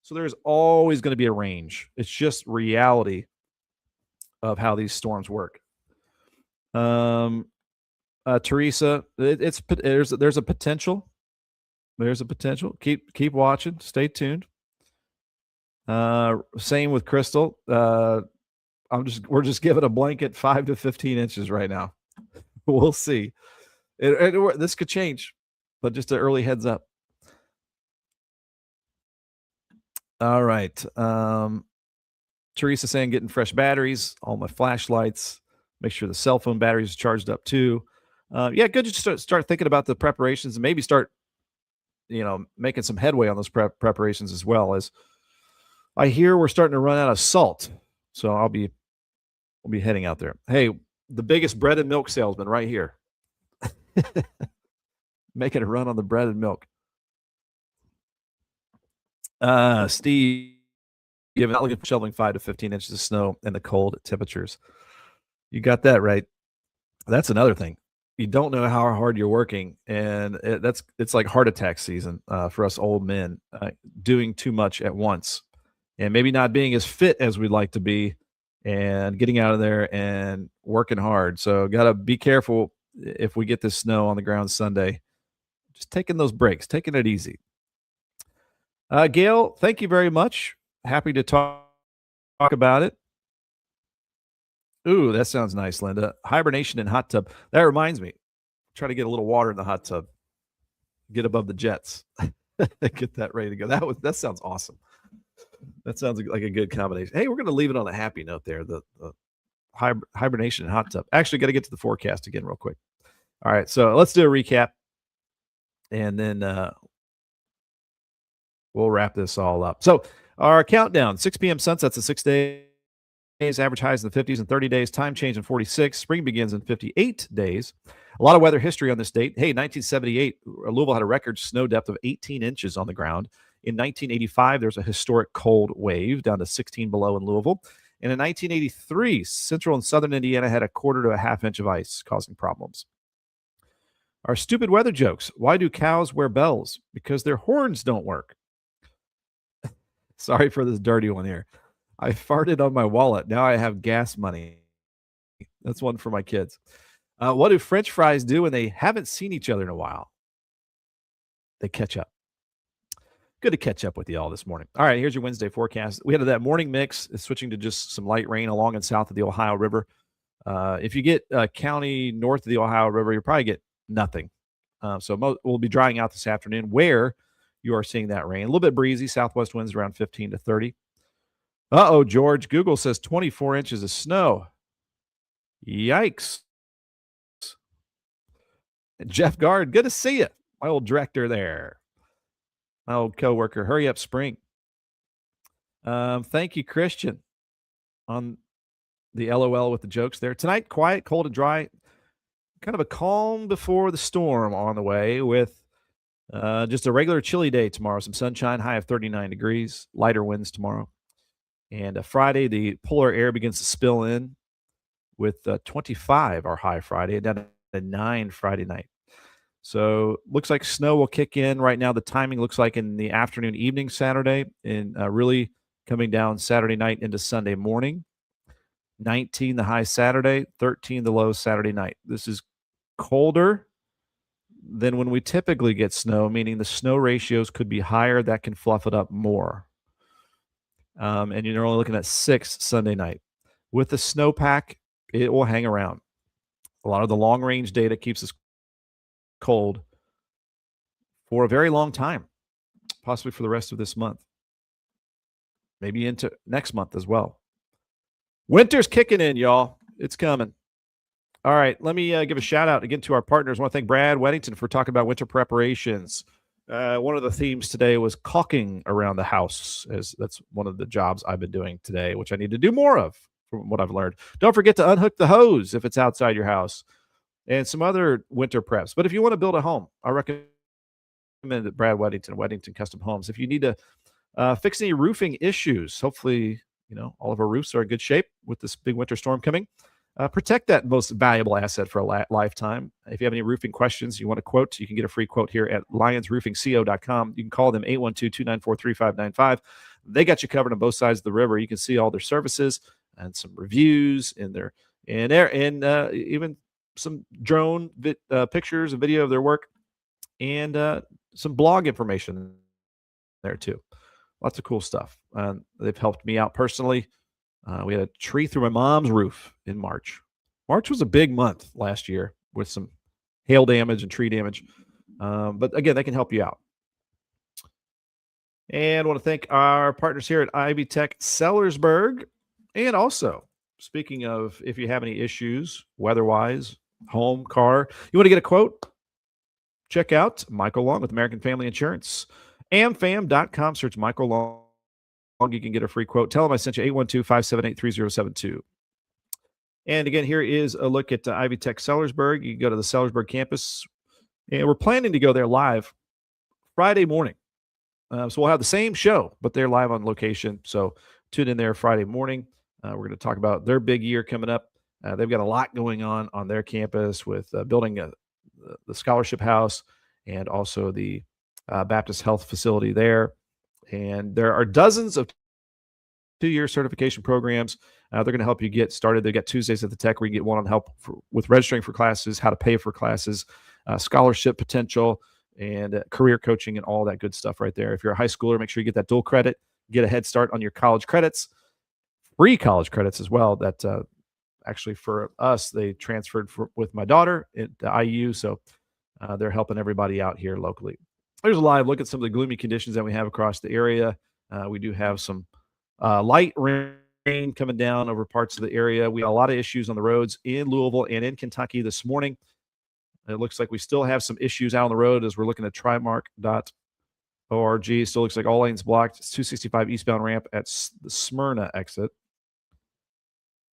So there's always going to be a range. It's just reality of how these storms work. Teresa, there's a potential. There's a potential. Keep watching. Stay tuned. Same with Crystal. We're just giving a blanket 5 to 15 inches right now. We'll see. This could change, but just an early heads up. All right. Teresa saying getting fresh batteries, all my flashlights, make sure the cell phone batteries are charged up too. Yeah, good to start thinking about the preparations and maybe start, making some headway on those preparations as well. As I hear we're starting to run out of salt, so we'll be heading out there. Hey, the biggest bread and milk salesman right here, making a run on the bread and milk. Steve, you have not shoveling 5 to 15 inches of snow in the cold temperatures. You got that right. That's another thing. You don't know how hard you're working, and it's like heart attack season for us old men, doing too much at once, and maybe not being as fit as we'd like to be, and getting out of there and working hard. So got to be careful if we get this snow on the ground Sunday. Just taking those breaks, taking it easy. Gail, thank you very much. Happy to talk about it. Ooh, that sounds nice, Linda. Hibernation in hot tub. That reminds me. Try to get a little water in the hot tub. Get above the jets. Get that ready to go. That sounds awesome. That sounds like a good combination. Hey, we're going to leave it on a happy note there. The hibernation in hot tub. Actually, got to get to the forecast again real quick. All right, so let's do a recap, and then we'll wrap this all up. So our countdown: 6 p.m. sunsets in 6 days. Average highs in the 50s in 30 days. Time change in 46. Spring begins in 58 days. A lot of weather history on this date. Hey, 1978, Louisville had a record snow depth of 18 inches on the ground. In 1985, there's a historic cold wave down to 16 below in Louisville. And in 1983, central and southern Indiana had a quarter to a half inch of ice, causing problems. Our stupid weather jokes. Why do cows wear bells? Because their horns don't work. Sorry for this dirty one here. I farted on my wallet. Now I have gas money. That's one for my kids. What do French fries do when they haven't seen each other in a while? They catch up. Good to catch up with you all this morning. All right, here's your Wednesday forecast. We had that morning mix. It's switching to just some light rain along and south of the Ohio River. If you get county north of the Ohio River, you'll probably get nothing. So we'll be drying out this afternoon where you are seeing that rain. A little bit breezy. Southwest winds around 15 to 30. Uh-oh, George. Google says 24 inches of snow. Yikes. Jeff Gard, good to see you. My old director there. My old coworker. Hurry up, spring. Thank you, Christian, on the LOL with the jokes there. Tonight, quiet, cold, and dry. Kind of a calm before the storm on the way with just a regular chilly day tomorrow. Some sunshine, high of 39 degrees. Lighter winds tomorrow. And Friday, the polar air begins to spill in with 25, our high Friday, and down to 9 Friday night. So looks like snow will kick in. Right now, the timing looks like in the afternoon, evening Saturday, and really coming down Saturday night into Sunday morning. 19 the high Saturday, 13 the low Saturday night. This is colder than when we typically get snow, meaning the snow ratios could be higher. That can fluff it up more. And you're only looking at 6 Sunday night. With the snowpack, it will hang around. A lot of the long-range data keeps us cold for a very long time, possibly for the rest of this month, maybe into next month as well. Winter's kicking in, y'all. It's coming. All right, let me give a shout-out again to our partners. I want to thank Brad Weddington for talking about winter preparations. One of the themes today was caulking around the house, as that's one of the jobs I've been doing today, which I need to do more of. from what I've learned. Don't forget to unhook the hose if it's outside your house, and some other winter preps. But if you want to build a home, I recommend that Brad Weddington Custom Homes. If you need to fix any roofing issues, hopefully, all of our roofs are in good shape with this big winter storm coming. Protect that most valuable asset for a lifetime. If you have any roofing questions, you want a quote, you can get a free quote here at lionsroofingco.com. You can call them 812-294-3595. They got you covered on both sides of the river. You can see all their services and some reviews in there, and even some drone pictures and video of their work, and some blog information there too. Lots of cool stuff. They've helped me out personally. We had a tree through my mom's roof in March. March was a big month last year with some hail damage and tree damage. But again, they can help you out. And I want to thank our partners here at Ivy Tech Sellersburg. And also, speaking of, if you have any issues weather-wise, home, car, you want to get a quote, check out Michael Long with American Family Insurance. amfam.com, search Michael Long. You can get a free quote. Tell them I sent you, 812-578-3072. And again, here is a look at Ivy Tech Sellersburg. You can go to the Sellersburg campus, and we're planning to go there live Friday morning. So we'll have the same show, but they're live on location. So tune in there Friday morning. We're going to talk about their big year coming up. They've got a lot going on their campus with building the scholarship house and also the Baptist Health facility there. And there are dozens of 2-year certification programs. They're going to help you get started. They've got Tuesdays at the Tech where you get one-on-one help with registering for classes, how to pay for classes, scholarship potential, and career coaching and all that good stuff right there. If you're a high schooler, make sure you get that dual credit, get a head start on your college credits, free college credits as well. That actually for us, they transferred with my daughter at IU, so they're helping everybody out here locally. There's a live look at some of the gloomy conditions that we have across the area. We do have some light rain coming down over parts of the area. We had a lot of issues on the roads in Louisville and in Kentucky this morning. It looks like we still have some issues out on the road as we're looking at trimark.org. Still looks like all lanes blocked. It's 265 eastbound ramp at the Smyrna exit.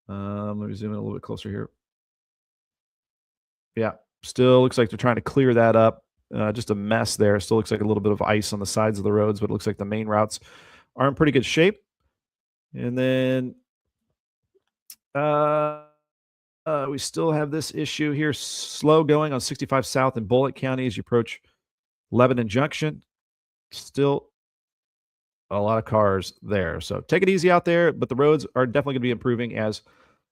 Let me zoom in a little bit closer here. Yeah, still looks like they're trying to clear that up. Just a mess there. Still looks like a little bit of ice on the sides of the roads, but it looks like the main routes are in pretty good shape. And then we still have this issue here. Slow going on 65 South in Bullitt County as you approach Lebanon Junction. Still a lot of cars there. So take it easy out there, but the roads are definitely going to be improving as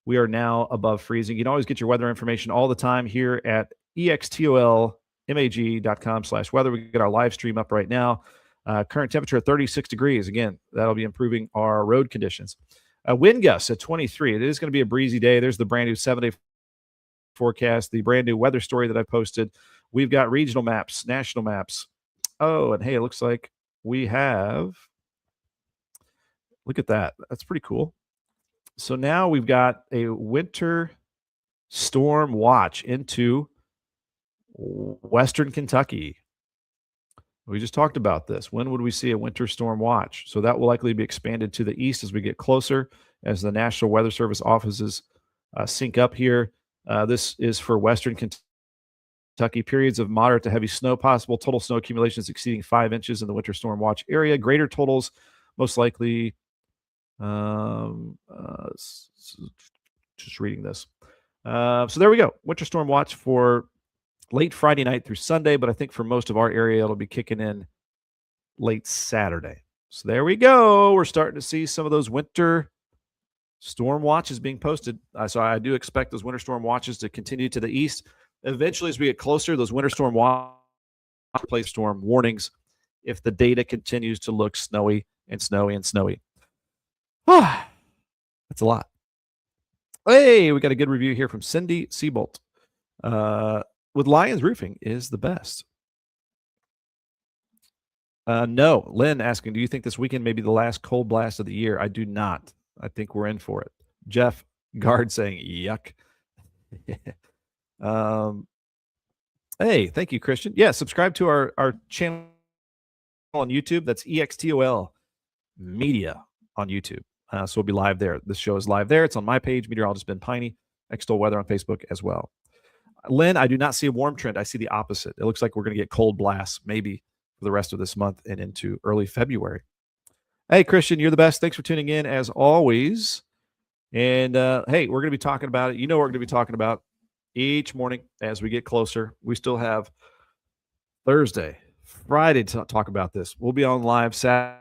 we are now above freezing. You can always get your weather information all the time here at extolmag.com/weather. We get our live stream up right now. Current temperature at 36 degrees. Again, that'll be improving our road conditions. Wind gusts at 23. It is going to be a breezy day. There's the brand new 7-day forecast, the brand new weather story that I posted. We've got regional maps, national maps. Oh, and hey, it looks like we have, look at that. That's pretty cool. So now we've got a winter storm watch into Western Kentucky. We just talked about this. When would we see a winter storm watch? So that will likely be expanded to the east as we get closer, as the National Weather Service offices sync up here. This is for Western Kentucky. Periods of moderate to heavy snow possible. Total snow accumulations exceeding 5 inches in the winter storm watch area. Greater totals most likely. Just reading this. So there we go. Winter storm watch for late Friday night through Sunday, but I think for most of our area, it'll be kicking in late Saturday. So there we go. We're starting to see some of those winter storm watches being posted. So I do expect those winter storm watches to continue to the east. Eventually, as we get closer, those winter storm watches place storm warnings if the data continues to look snowy and snowy and snowy. That's a lot. Hey, we got a good review here from Cindy Seabolt. With Lions Roofing is the best. No. Lynn asking, do you think this weekend may be the last cold blast of the year? I do not. I think we're in for it. Jeff Guard saying, yuck. Hey, thank you, Christian. Yeah, subscribe to our channel on YouTube. That's EXTOL Media on YouTube. So we'll be live there. This show is live there. It's on my page, Meteorologist Ben Peine, Extol Weather on Facebook as well. Lynn, I do not see a warm trend. I see the opposite. It looks like we're going to get cold blasts maybe for the rest of this month and into early February. Hey, Christian, you're the best. Thanks for tuning in as always. And hey, we're going to be talking about it. You know what we're going to be talking about each morning as we get closer. We still have Thursday, Friday to talk about this. We'll be on live Saturday,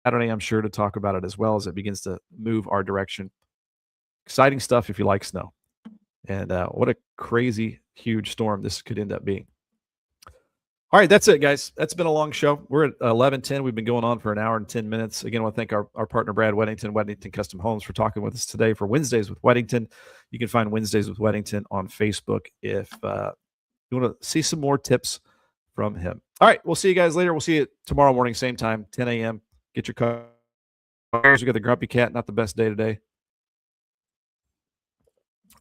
I'm sure, to talk about it as well as it begins to move our direction. Exciting stuff if you like snow. And what a crazy, huge storm this could end up being. All right, that's it, guys. That's been a long show. We're at 11:10. We've been going on for an hour and 10 minutes. Again, I want to thank our partner, Brad Weddington Custom Homes, for talking with us today for Wednesdays with Weddington. You can find Wednesdays with Weddington on Facebook if you want to see some more tips from him. All right, we'll see you guys later. We'll see you tomorrow morning, same time, 10 a.m. Get your cars. We got the Grumpy Cat, not the best day today,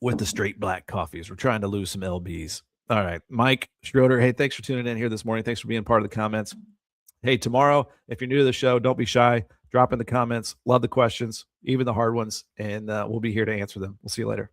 with the straight black coffees. We're trying to lose some LBs. All right, Mike Schroeder, hey, thanks for tuning in here this morning. Thanks for being part of the comments. Hey, tomorrow, if you're new to the show, don't be shy. Drop in the comments. Love the questions, even the hard ones, and we'll be here to answer them. We'll see you later.